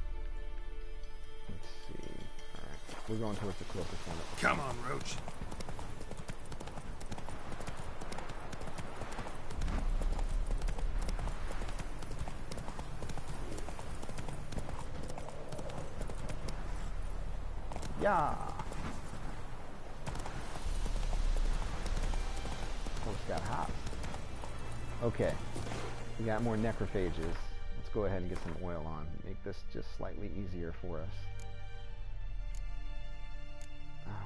Let's see. Alright, we're going towards the closest one. Come on, Roach. Yeah. Almost got hot. Okay. We got more necrophages. Let's go ahead and get some oil on. Make this just slightly easier for us.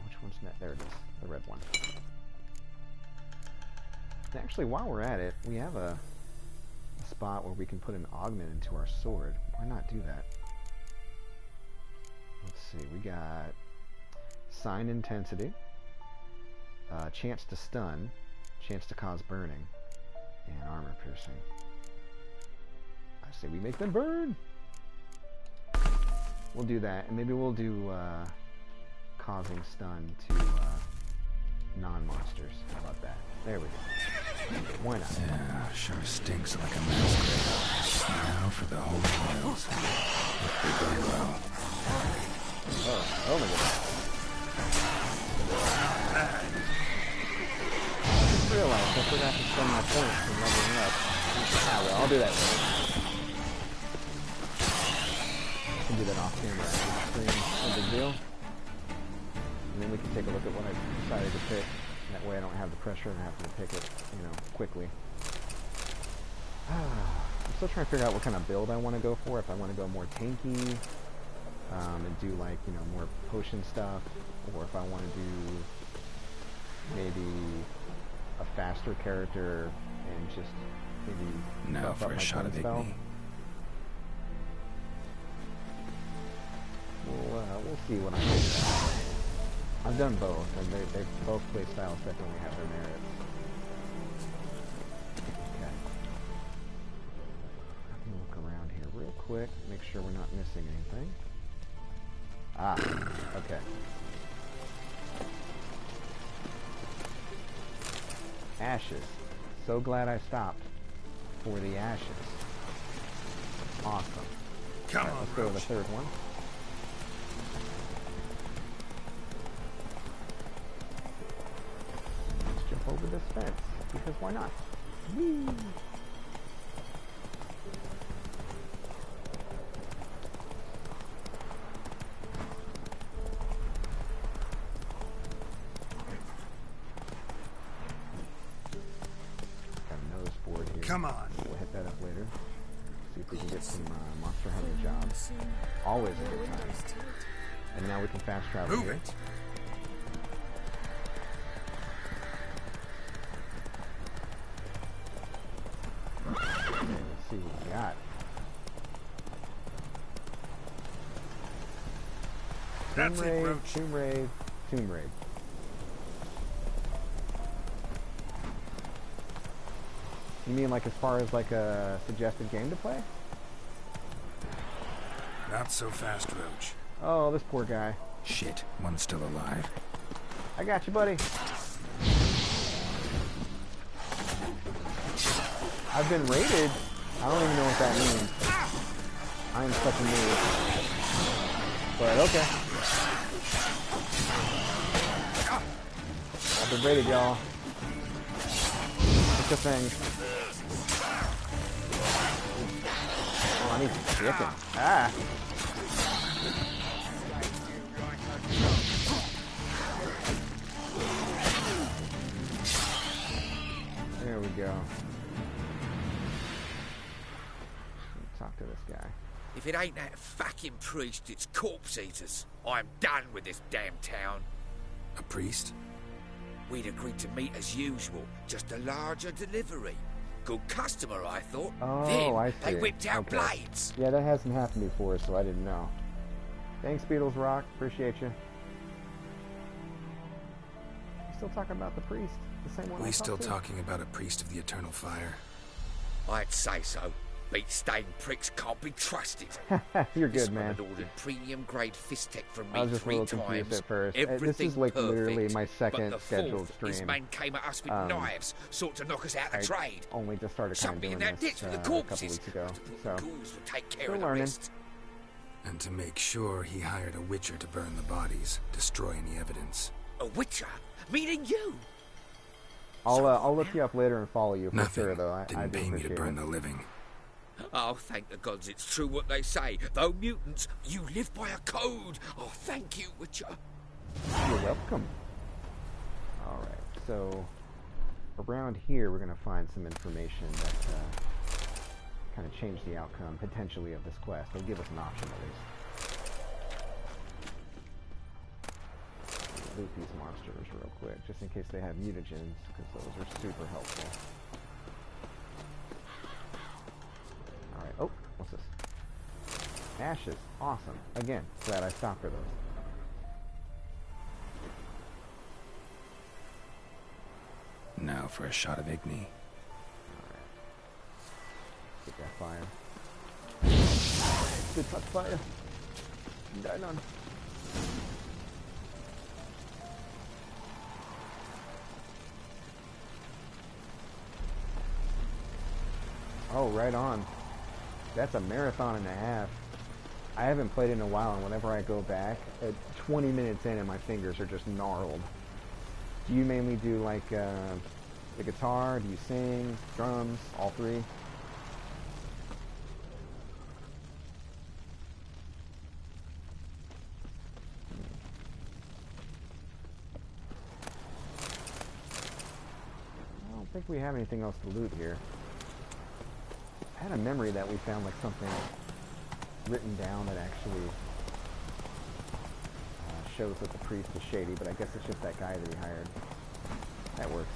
Which one's net? There it is. The red one. Actually, while we're at it, we have a spot where we can put an augment into our sword. Why not do that? Let's see. We got sign intensity, chance to stun, chance to cause burning, and armor piercing. I say we make them burn. We'll do that, and maybe we'll do causing stun to non-monsters. How about that? There we go. Why not? Yeah, sure stinks like a masquerade. Now for the holy oils. Hope they burn well. Oh my god. I just realized I forgot to spend my points from leveling up. Ah, well, I'll do that later. I can do that off camera. No big deal. And then we can take a look at what I decided to pick. That way I don't have the pressure and have to pick it, you know, quickly. I'm still trying to figure out what kind of build I want to go for. If I want to go more tanky, and do like, you know, more potion stuff, or if I want to do maybe a faster character and just maybe now for a shot of Igni. We'll see what I do. I've done both, and they both play styles definitely have their merits. Okay. Let me look around here real quick, make sure we're not missing anything. Ah, okay. Ashes. So glad I stopped for the ashes. Awesome. Come on, let's go to the third one. Let's jump over this fence, because why not? Whee! Come on. We'll hit that up later. see if we can get some monster hunting jobs. Always a good time. And now we can fast travel here. Okay, let's see what we got. That's it, Roach. Tomb Raid. You mean like as far as like a suggested game to play? Not so fast, Roach. Oh, this poor guy. Shit, one's still alive. I got you, buddy. I've been raided. I don't even know what that means. I am such a noob. But okay. I've been raided, y'all. What's the thing? Oh, I need some chicken. Ah. There we go. Talk to this guy. If it ain't that fucking priest, it's corpse eaters. I'm done with this damn town. A priest? We'd agreed to meet as usual, just a larger delivery. Good customer, I thought. Oh, then I see. they whipped out blades. Yeah, that hasn't happened before, so I didn't know. Thanks, Beatles Rock. Appreciate you. You still talking about the priest? The same one We I still talked to? talking about a priest of the eternal fire. I'd say so. Beat-stained pricks can't be trusted. You're good, This man. one had ordered premium-grade fist tech from I me was just a 3 little confused times. at first. Everything This is like perfect. literally my But second the scheduled fourth, his stream. man came at us with knives, sought to knock us out of I trade. only just started kind Shut of me in doing that this ditch with the a couple corpses. weeks ago. So, Ghouls will take care still of the learning. rest. And to make sure, he hired a witcher to burn the bodies, destroy any evidence. A witcher? Meaning you? I'll look you up later and follow you for Nothing. sure, though. I Didn't do pay me to appreciate burn it. the living. Oh, thank the gods it's true what they say. Though mutants, you live by a code. Oh, thank you, Witcher. You're welcome. Alright, so around here we're going to find some information that kind of change the outcome, potentially, of this quest. It'll give us an option, at least. Loot these monsters real quick, just in case they have mutagens, because those are super helpful. Alright, oh, what's this? Ashes, awesome. Again, glad I stopped for those. Now for a shot of Igni. Get that fire. Good touch fire. Die none. Oh, right on. That's a marathon and a half. I haven't played in a while, and whenever I go back, at 20 minutes in and my fingers are just gnarled. Do you mainly do like the guitar? Do you sing? Drums? All three? I don't think we have anything else to loot here. I had a memory that we found like something written down that actually shows that the priest is shady, but I guess it's just that guy that he hired. That works.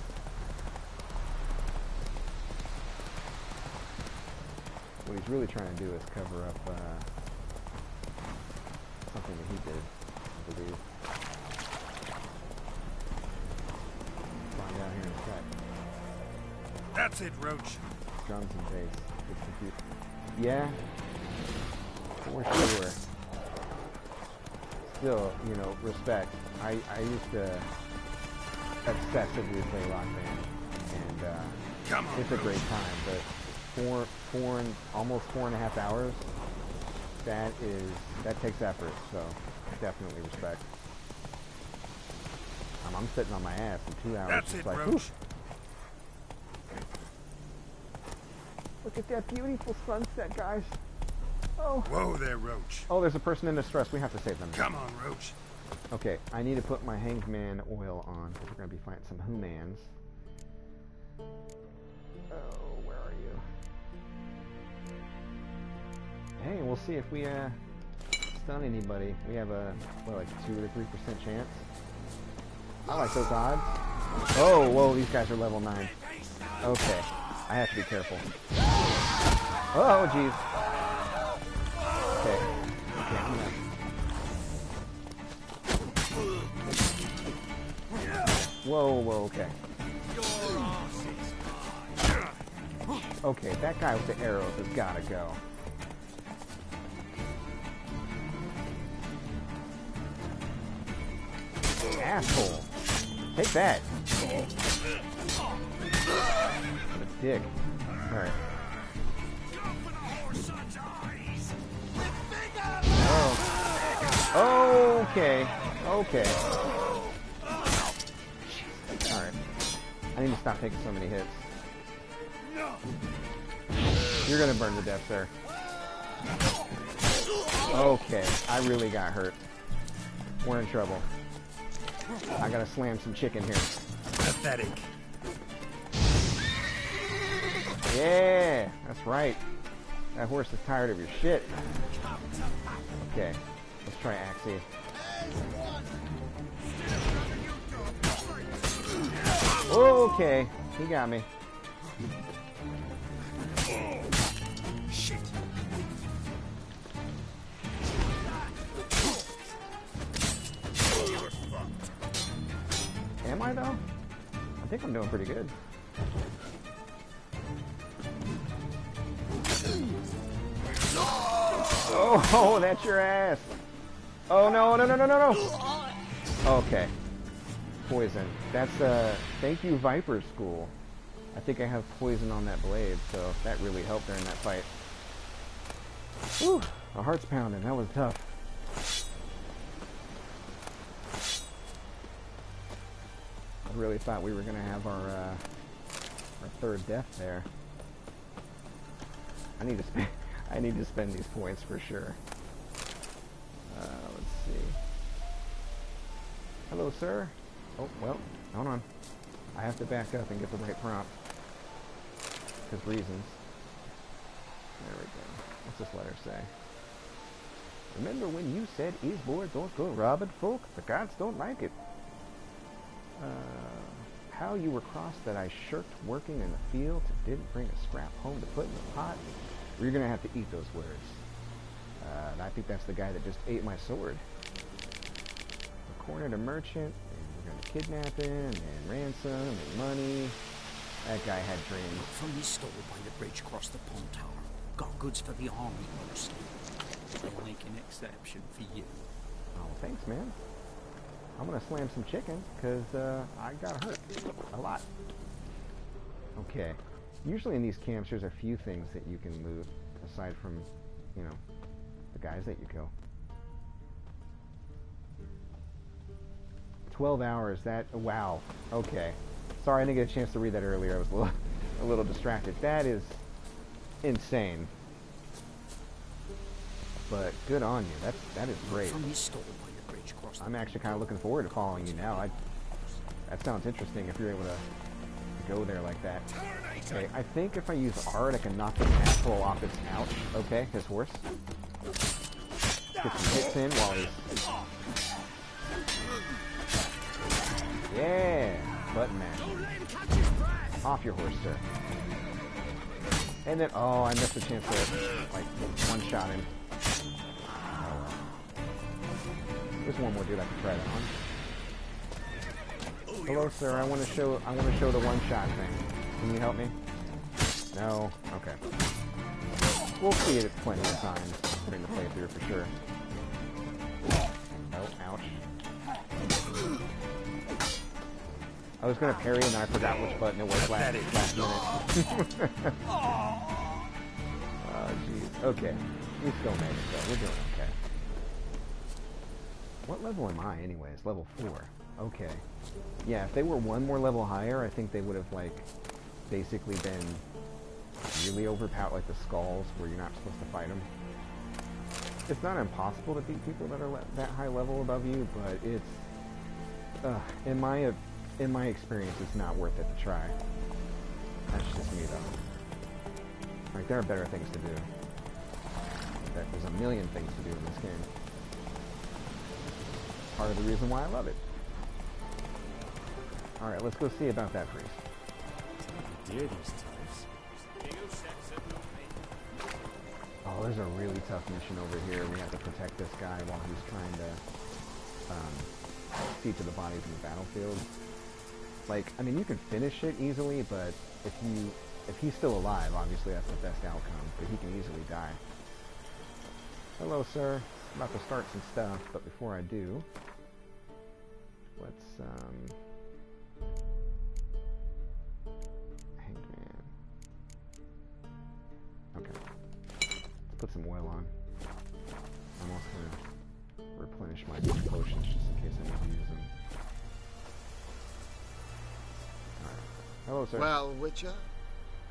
What he's really trying to do is cover up something that he did, I believe. Find out here in a sec. That's it, Roach. Drums and bass. It's confused. Yeah, for sure. Still, you know, respect. I used to obsessively play Rock Band, and it's a great time. But almost 4.5 hours. That takes effort. So definitely respect. I'm sitting on my ass in 2 hours. That's just it, like, Roach. whew. Look at that beautiful sunset, guys. Oh. Whoa there, Roach. Oh, there's a person in distress. We have to save them. Come on, Roach. Okay, I need to put my Hangman oil on, because we're going to be fighting some humans. Oh, where are you? Hey, we'll see if we stun anybody. We have a what, like 2 to 3% chance. I like those odds. Oh, whoa, these guys are level 9. Okay, I have to be careful. Oh, jeez. Okay, I'm gonna... Whoa, okay. Okay, that guy with the arrows has gotta go. Asshole. Take that. What a dick. Alright. Oh. Okay. Alright. I need to stop taking so many hits. You're gonna burn to death, sir. Okay, I really got hurt. We're in trouble. I gotta slam some chicken here. Pathetic. Yeah, that's right. That horse is tired of your shit. Okay, let's try Axie. Okay, he got me. Shit. Am I though? I think I'm doing pretty good. Oh, that's your ass. Oh no. Okay. Poison. That's thank you, Viper School. I think I have poison on that blade, so that really helped during that fight. Whew, my heart's pounding. That was tough. I really thought we were gonna have our third death there. I need to spend these points for sure. Let's see. Hello, sir. Oh, well, hold on. I have to back up and get the right prompt. Because reasons. There we go. What's this letter say? Remember when you said Isbor don't go robbing folk? The gods don't like it. How you were cross that I shirked working in the fields and didn't bring a scrap home to put in the pot? You're going to have to eat those words. And I think that's the guy that just ate my sword. I cornered a merchant, and we're going to kidnap him, and ransom, and money. That guy had dreams. From his stall by the bridge across the pond tower. Got goods for the army mostly. I'll make an exception for you. Oh, thanks, man. I'm going to slam some chicken, because I got hurt a lot. Okay. Usually in these camps, there's a few things that you can loot, aside from, you know, the guys that you kill. 12 hours, that, wow, okay. Sorry, I didn't get a chance to read that earlier. I was a little distracted. That is insane. But good on you. That is great. From his stall by the bridge across the I'm actually kind of looking forward to following you now. That sounds interesting if you're able to go there like that. Okay, I think if I use Ard, I can knock this asshole off his snout. Okay, his horse. Get some hits in while he's... Yeah! Button mash. Off your horse, sir. And then, oh, I missed a chance to, like, one-shot him. There's one more dude I can try that on. Hello, sir. I want to show the one-shot thing. Can you help me? No? Okay. We'll see it plenty of times during the playthrough for sure. Oh, ouch. I was gonna parry and then I forgot which button it was last minute. Oh, jeez. Okay. We still made it, though. We're doing okay. What level am I, anyways? Level 4. Okay. Yeah, if they were one more level higher, I think they would have, like, basically been really overpowered, like the skulls, where you're not supposed to fight them. It's not impossible to beat people that are that high level above you, but it's, in my experience, it's not worth it to try. That's just me, though. Like, there are better things to do. that there's a million things to do in this game. Part of the reason why I love it. Alright, let's go see about that priest. Dear these types. Oh, there's a really tough mission over here. We have to protect this guy while he's trying to see to the bodies in the battlefield. Like, I mean, you can finish it easily, but if he's still alive, obviously that's the best outcome, but he can easily die. Hello, sir. I'm about to start some stuff, but before I do, let's, Hangman. Okay. Let's put some oil on. I'm also going to replenish my potions just in case I need to use them. Alright. Hello, sir. Well, Witcher,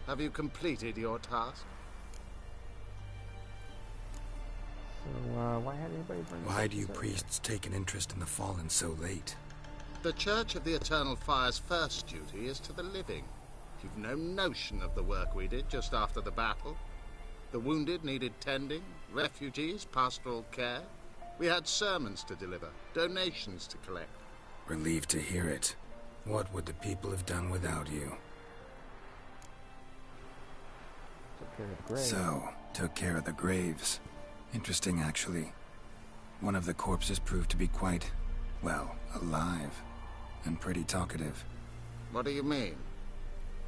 have you completed your task? So, why had anybody bring Why do you priests take an interest in the fallen so late? The Church of the Eternal Fire's first duty is to the living. You've no notion of the work we did just after the battle. The wounded needed tending, refugees, pastoral care. We had sermons to deliver, donations to collect. Relieved to hear it. What would the people have done without you? Took care of the graves. So, took care of the graves. Interesting, actually. One of the corpses proved to be quite, well, alive. And pretty talkative. What do you mean?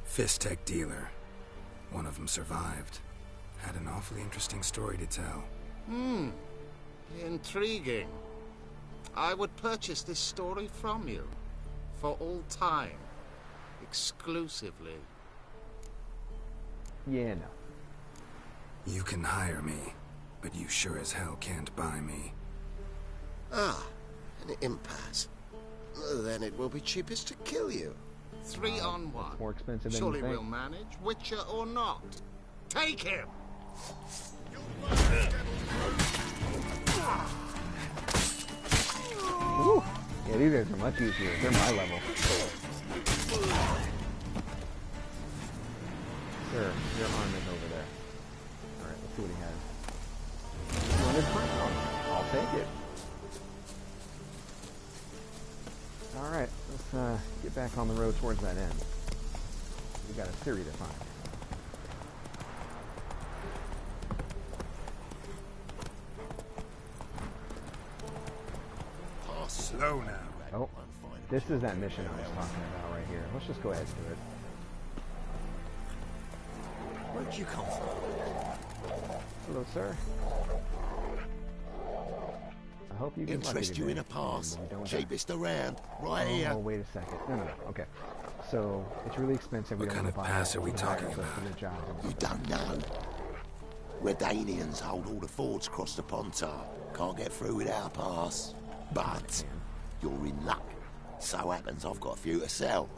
Fist tech dealer. One of them survived. Had an awfully interesting story to tell. Intriguing. I would purchase this story from you. For all time. Exclusively. Yeah, no. You can hire me, but you sure as hell can't buy me. Ah, an impasse. Then it will be cheapest to kill you. 3 on 1. More expensive than Surely you think. we'll manage, Witcher or not. Take him! Woo. Yeah, these guys are much easier. They're my level. Sir, your arm is over there. Alright, let's see what he has. 200 crown. I'll take it. Alright, let's get back on the road towards that end. We got a Ciri to find. Slow now. Oh, this is that mission I was talking about right here. Let's just go ahead and do it. Where'd you come from? Hello, sir. I hope you get Interest lucky you in today. a pass. And we don't Cheapest around. Right here. Oh, wait a second. No. Okay. So, it's really expensive. What kind of pass are we talking about? You don't know. Redanians hold all the fords across the Pontar. Can't get through without a pass. But you're in luck. So happens I've got a few to sell.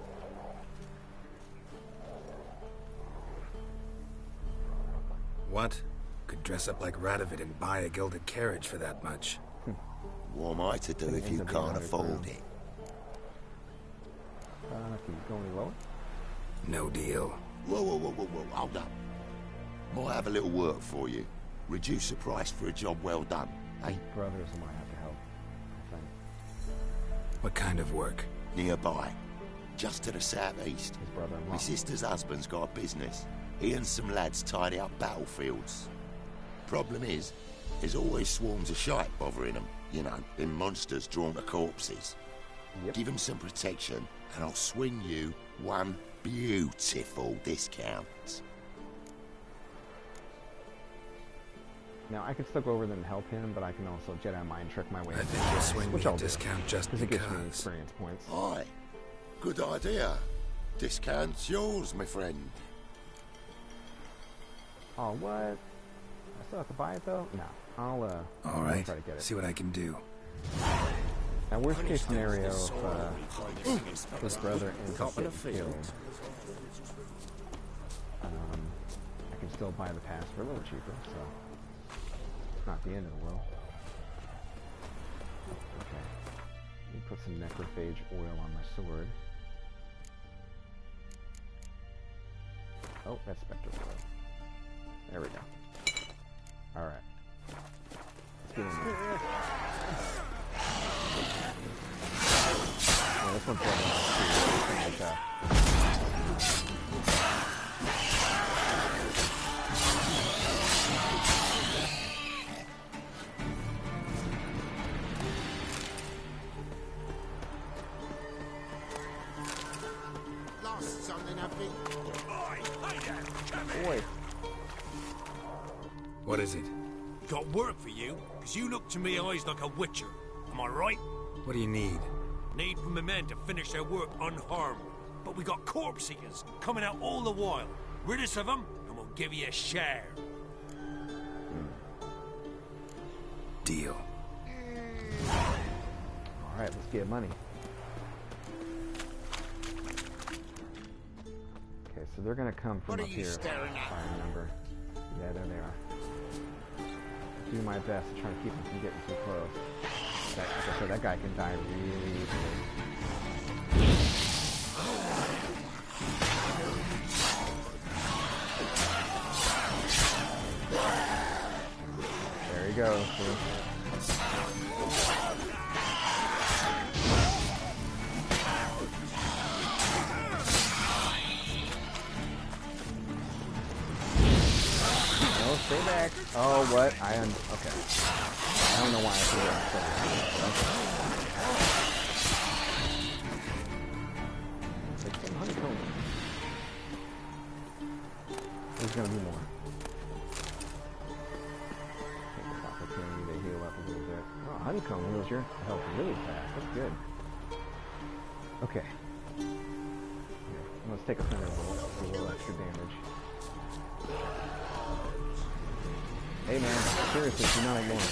What? Could dress up like Radovid and buy a gilded carriage for that much. What am I to do if you can't afford it? Can you go any lower? No deal. Whoa, hold up. Might have a little work for you. Reduce the price for a job well done, eh? Brothers might have to help. What kind of work? Nearby. Just to the southeast. His brother-in-law. My sister's husband's got a business. He and some lads tidy up battlefields. Problem is, there's always swarms of shite bothering them. You know, them monsters drawn to corpses. Yep. Give them some protection, and I'll swing you one beautiful discount. Now, I can still go over there and help him, but I can also Jedi mind trick my way. I think you'll swing me a I'll do, discount just it gets me because. experience points. Aye. Good idea. Discount's yours, my friend. Oh, what? I still have to buy it, though? No. I'll All right. try to get it. See what I can do. Now, worst case scenario, if his brother ends up getting killed, I can still buy the pass for a little cheaper, so it's not the end of the world. Okay. Let me put some necrophage oil on my sword. Oh, that's specter oil. There we go. Alright. doing this. Yeah, this one's better too. Lost something, have we? Boy. What is it? Got work for you, because you look to me eyes like a witcher. Am I right? What do you need? Need for my men to finish their work unharmed. But we got corpse seekers coming out all the while. Rid us of them, and we'll give you a share. Deal. Alright, let's get money. Okay, so they're gonna come from What are up you here, staring if at? I remember. Yeah, there they are. Do my best to try to keep them from getting too close. Like I said, that guy can die really easily. There he goes. See? Stay back. Oh, what? Okay. I don't know why I threw that. Okay. Some honeycomb. There's gonna be more. Take this opportunity to heal up a little bit. Oh, honeycomb heals your health really fast. That's good. Okay. Here, let's take a thunderbolt. Do a little extra damage. Hey man, seriously, do not ignore me.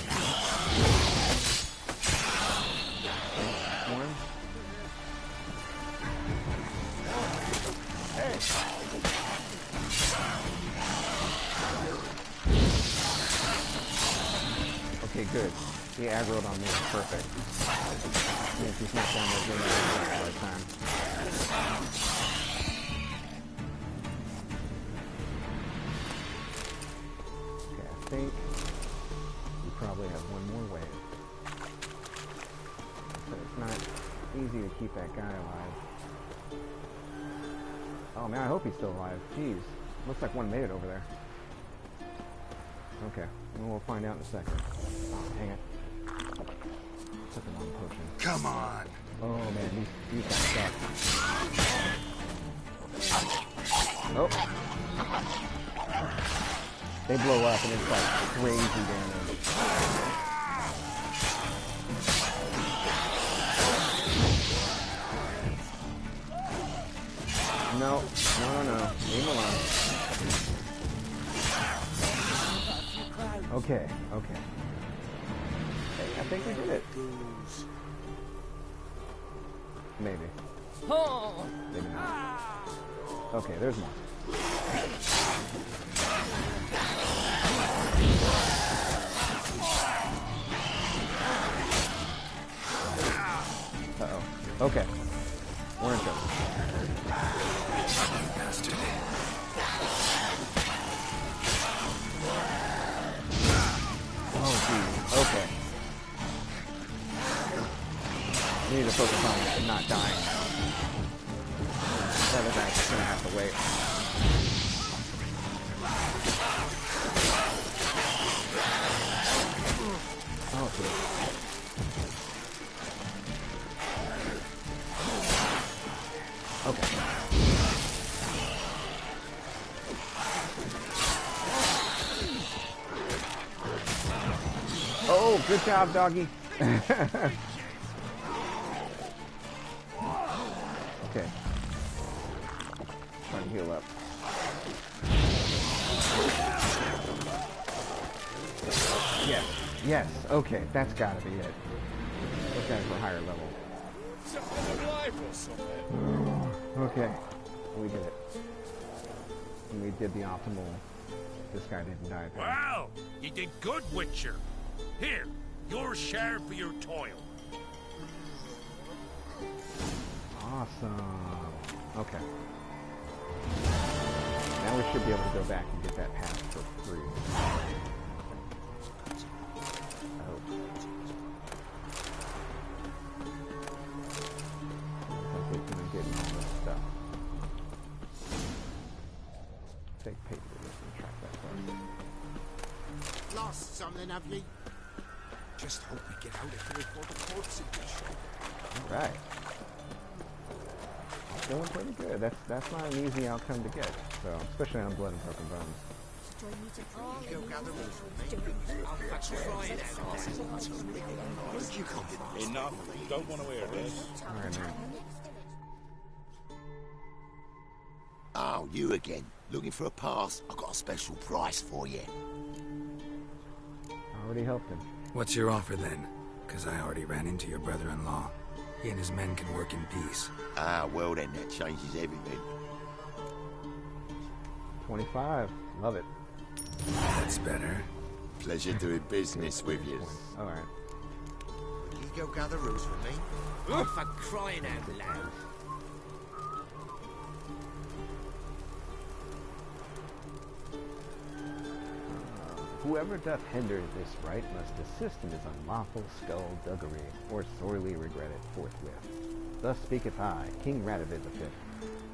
One. Hey! Okay, good. He aggroed on me. Perfect. Means he's not down there doing that all the time. I think we probably have one more wave. So it's not easy to keep that guy alive. Oh man, I hope he's still alive. Jeez. Looks like one made it over there. Okay, well, we'll find out in a second. Oh, dang it. Took the wrong potion. Come on! Oh man, these guys suck. Oh! They blow up and it's like crazy damage. No. Leave him alone. Okay. Hey, I think we did it. Maybe. Maybe not. Okay, there's more. Uh-oh. Okay. We're in trouble. Bastard. Oh, geez. Okay. We need to focus on not dying now. The other guy's just gonna have to wait. Oh, geez. Okay. Oh, good job, doggy. Okay. Trying to heal up. Yes. Okay, that's gotta be it. Those guys were higher level. Okay. We did it. And we did the optimal. This guy didn't die. Wow! You did good, Witcher. Here, your share for your toil. Awesome. Okay. Now we should be able to go back and get that path for free. I hope. Looks like we're gonna get all this stuff. Take paper with and track that first. Lost something, have you? Just hope we get out of here before the port's in good shape. Alright. Feeling pretty good. That's not an easy outcome to get. So, especially on Blood and Broken Bones. Enough. Don't want to hear this. Alright, man. Oh, you again. Looking for a pass? I got a special price for you. Already helped him. What's your offer then? Because I already ran into your brother-in-law. He and his men can work in peace. Ah, well then, that changes everything. 25. Love it. That's better. Pleasure doing business with you. Alright. Will you go gather roots for me? Oh, for crying out loud. Whoever doth hinder this right must assist in his unlawful skullduggery, or sorely regret it forthwith. Thus speaketh I, King Radovid V,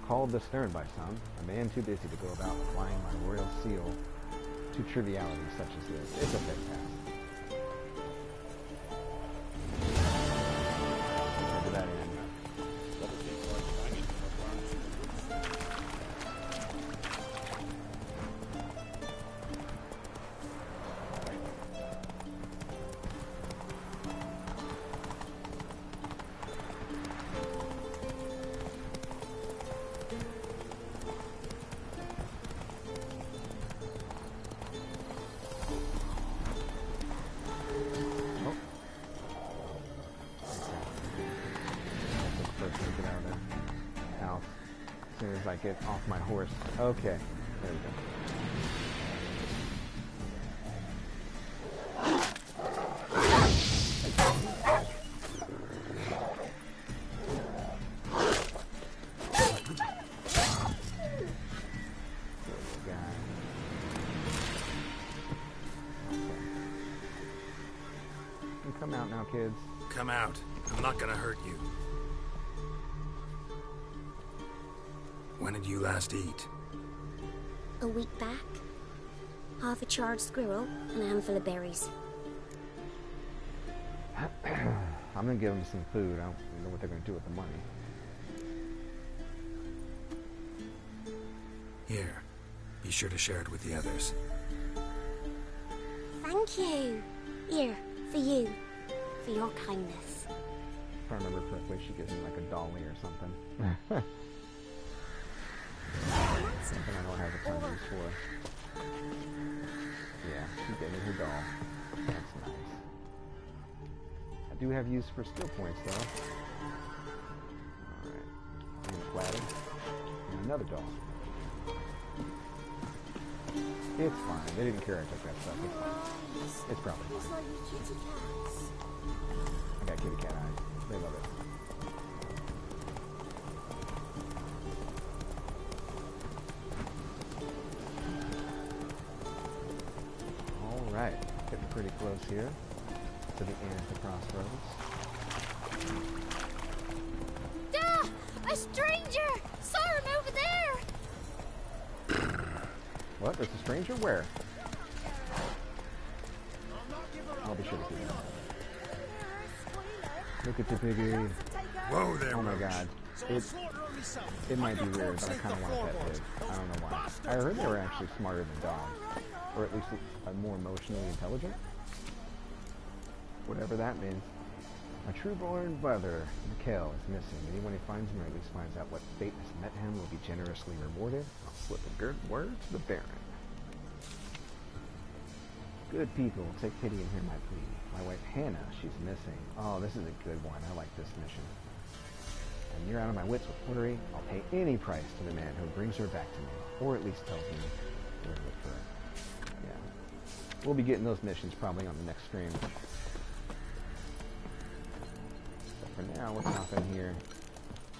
called the stern by some, a man too busy to go about applying my royal seal to trivialities such as this. It's a big task. Look at that end. I get off my horse. Okay, there we go. You come out now, kids. Come out. I'm not gonna hurt you. When did you last eat? A week back. Half a charred squirrel and a handful of berries. I'm gonna give them some food. I don't know what they're gonna do with the money. Here. Be sure to share it with the others. Thank you. Here, for you. For your kindness. If I remember correctly, she gives me like a dolly or something. Something I don't have a ton of use for. Yeah, she gave me her doll. That's nice. I do have use for skill points, though. Alright. I'm gonna platter. And another doll. It's fine. They didn't care I took that stuff. It's fine. It's probably fine. I got kitty cat eyes. They love it. Alright, getting pretty close here to the end of the crossroads. Duh! A stranger! Saw him over there! What? There's a stranger? Where? I'll be sure to do that. Look at the piggy. Whoa there, oh my god. It might be weird, but I kind of want that pig. I don't know why. I heard they were actually smarter than dogs. Or at least more emotionally intelligent. Whatever that means. My true-born brother, Mikhail, is missing. Anyone who finds him or at least finds out what fate has met him will be generously rewarded. I'll slip a good word to the Baron. Good people, take pity and hear my plea. My wife Hannah, she's missing. Oh, this is a good one. I like this mission. And you're out of my wits with flurry. I'll pay any price to the man who brings her back to me. Or at least tells me where to look for her. Yeah. We'll be getting those missions probably on the next stream. But for now, let's hop in here,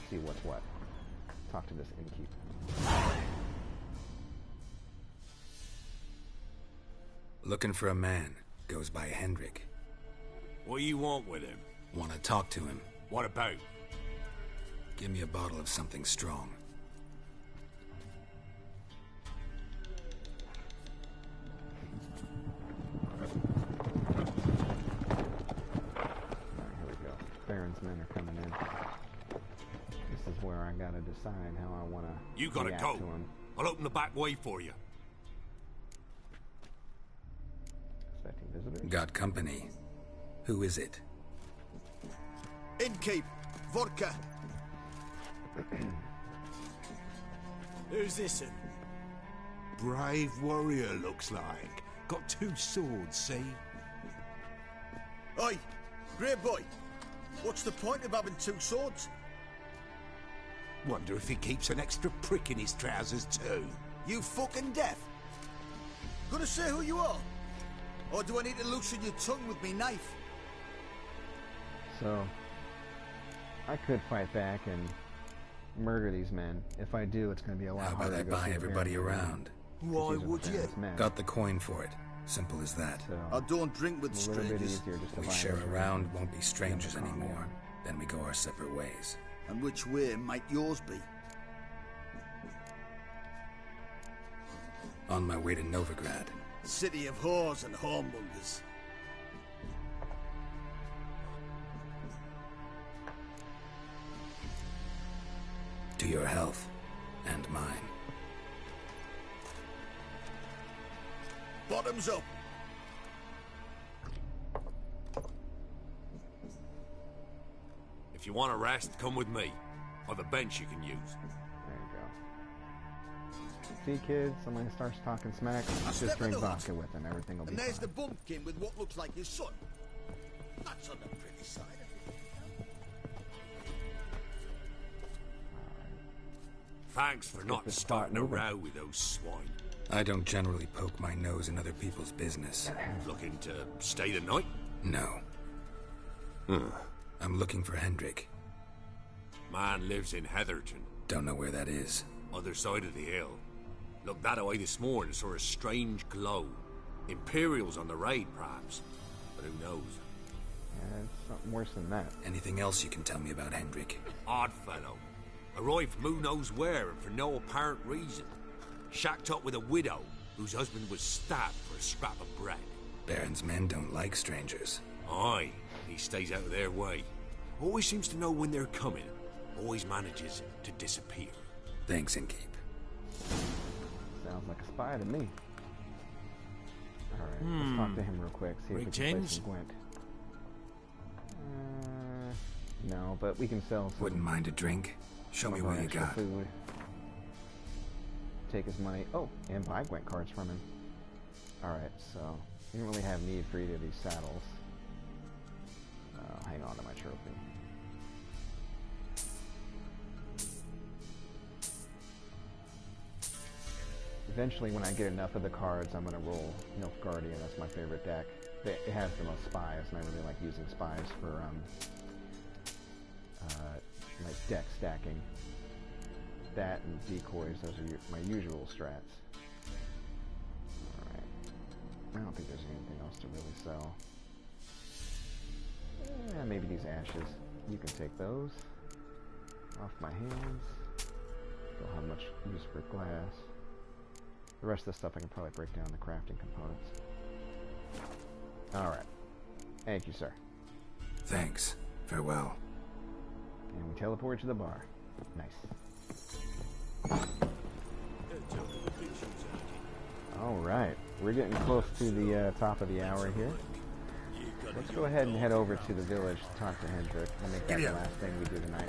see what's what. Talk to this innkeep. Looking for a man. Goes by Hendrik. What do you want with him? Want to talk to him. What about? Give me a bottle of something strong. Here we go. Baron's men are coming in. This is where I gotta decide how I wanna You gotta react go. to him. I'll open the back way for you. Expecting visitors. Got company. Who is it? Innkeep, vodka. Who's this? Brave warrior, looks like. Got 2 swords, see? Oi, great boy. What's the point of having 2 swords? Wonder if he keeps an extra prick in his trousers too. You fucking deaf? Gonna say who you are? Or do I need to loosen your tongue with me knife? So, I could fight back and murder these men. If I do, it's going to be a lot How harder about I to go buy through everybody Baron around? Why would you? Got the coin for it. Simple as that. So, I don't drink with a little bit strangers. easier just to We buy share everything. around, won't be strangers anymore. Then we go our separate ways. And which way might yours be? On my way to Novigrad. City of whores and whoremongers. To your health. And mine. Bottoms up. If you want a rest, come with me. Or the bench you can use. There you go. See, kids, somebody starts talking smack, just drink vodka with him. Everything will be And there's fine. the bumpkin with what looks like his son. That's on the pretty side. Thanks for not this starting a spot moving. row with those swine. I don't generally poke my nose in other people's business. Looking to stay the night? No. I'm looking for Hendrik. Man lives in Heatherton. Don't know where that is. Other side of the hill. Looked that away this morning, saw a strange glow. Imperials on the raid, perhaps. But who knows? Yeah, it's something worse than that. Anything else you can tell me about Hendrik? Odd fellow. Arrived from who knows where and for no apparent reason. Shacked up with a widow whose husband was stabbed for a scrap of bread. Baron's men don't like strangers. Aye, he stays out of their way. Always seems to know when they're coming. Always manages to disappear. Thanks, Innkeep. Sounds like a spy to me. Alright, let's talk to him real quick. See if we can play Greetings. some Gwent. No, but we can sell some. Wouldn't mind a drink. Show some me of our what you extra got. Food. Take his money. Oh, and buy Gwent cards from him. Alright, so you don't really have need for either of these saddles. Hang on to my trophy. Eventually, when I get enough of the cards, I'm going to roll Nilfgaardian. That's my favorite deck. It has the most spies, and I really like using spies for like deck stacking. That and decoys, those are my usual strats. Alright. I don't think there's anything else to really sell. Yeah, maybe these ashes. You can take those off my hands. Don't have much use for glass. The rest of the stuff I can probably break down the crafting components. Alright. Thank you, sir. Thanks. Farewell. And we teleport to the bar. Nice. Alright. We're getting close to the top of the hour here. Let's go ahead and head over to the village to talk to Hendrik. I'll make that the last thing we do tonight.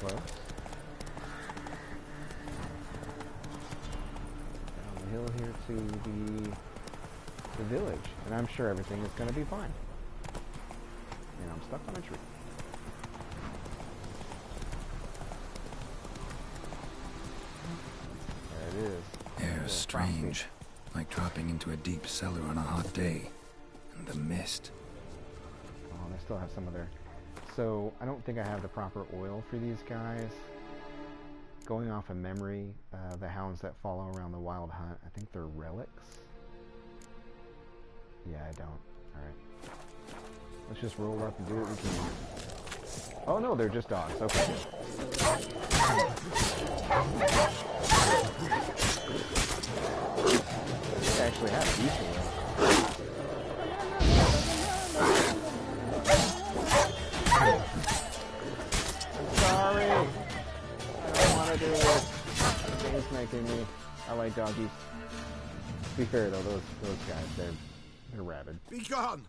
close. Down the hill here to the village, and I'm sure everything is going to be fine. And I'm stuck on a tree. There it is. Air's strange, like dropping into a deep cellar on a hot day. And the mist. Oh, they still have some of their... So, I don't think I have the proper oil for these guys. Going off of memory, the hounds that follow around the wild hunt, I think they're relics. Yeah, I don't. Alright. Let's just roll up and do what we can. Oh no, they're just dogs. Okay. They actually have decent oil. Sorry! I don't want to do this. The game's making me. I like doggies. To be fair though, those guys, they're rabid. Be gone!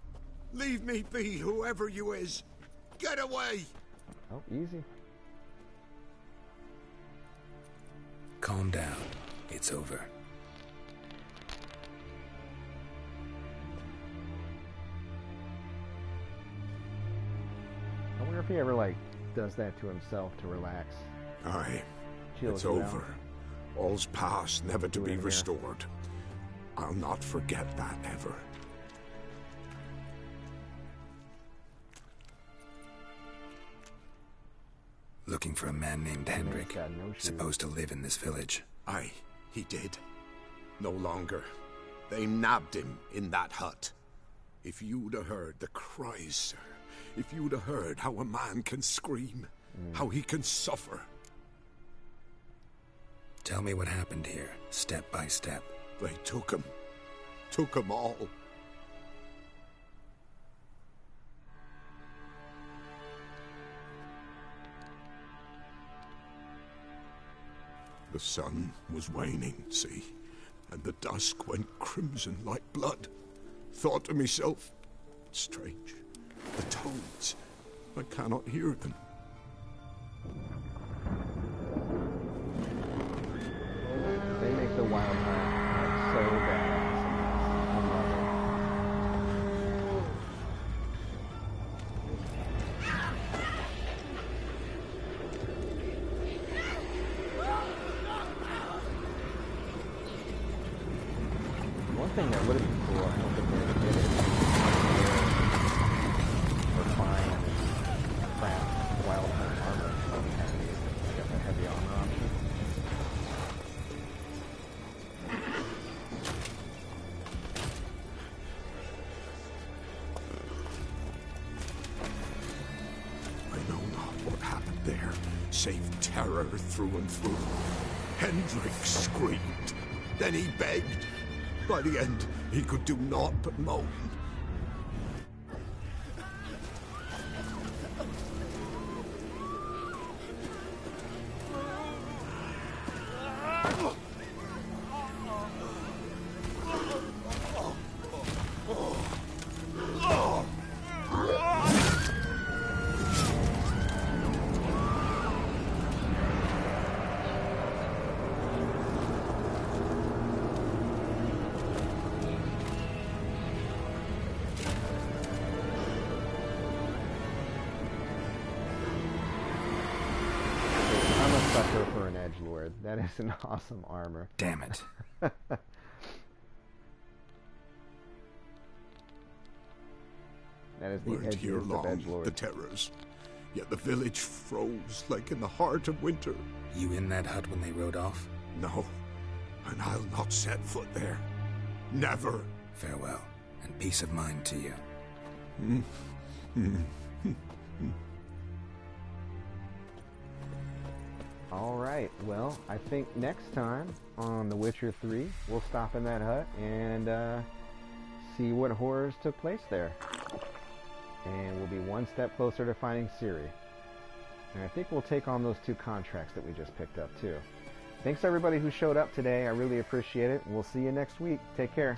Leave me be, whoever you is! Get away! Oh, easy. Calm down. It's over. I wonder if he ever, like, does that to himself to relax. Aye. Chills It's you over. out. All's past, never to Do it be in here. restored. I'll not forget that ever. Looking for a man named Hendrik, got no shoes. supposed to live in this village. Aye, he did. No longer. They nabbed him in that hut. If you'd have heard the cries, sir. If you'd have heard how a man can scream. How he can suffer. Tell me what happened here, step by step. They took him. Took him all. The sun was waning, see, and the dusk went crimson like blood. Thought to myself, strange, the toads, I cannot hear them. They make the wild hunt like, so badass. I love it. One thing that would have been cool, I don't think they ever did it, or find and craft wild hunt armor. Got the heavy armor option. I know not what happened there, save terror through and through. Hendrik screamed. Then he begged. By the end, he could do naught but moan. I'm a sucker for an edgelord. That is an awesome armor. Damn it. That is the Weren't here edgiest of long, edgelords. the terrors. Yet the village froze like in the heart of winter. You in that hut when they rode off? No, and I'll not set foot there. Never. Farewell, and peace of mind to you. Alright, well, I think next time on The Witcher 3, we'll stop in that hut and see what horrors took place there. And we'll be one step closer to finding Ciri. And I think we'll take on those 2 contracts that we just picked up too. Thanks everybody who showed up today. I really appreciate it. We'll see you next week. Take care.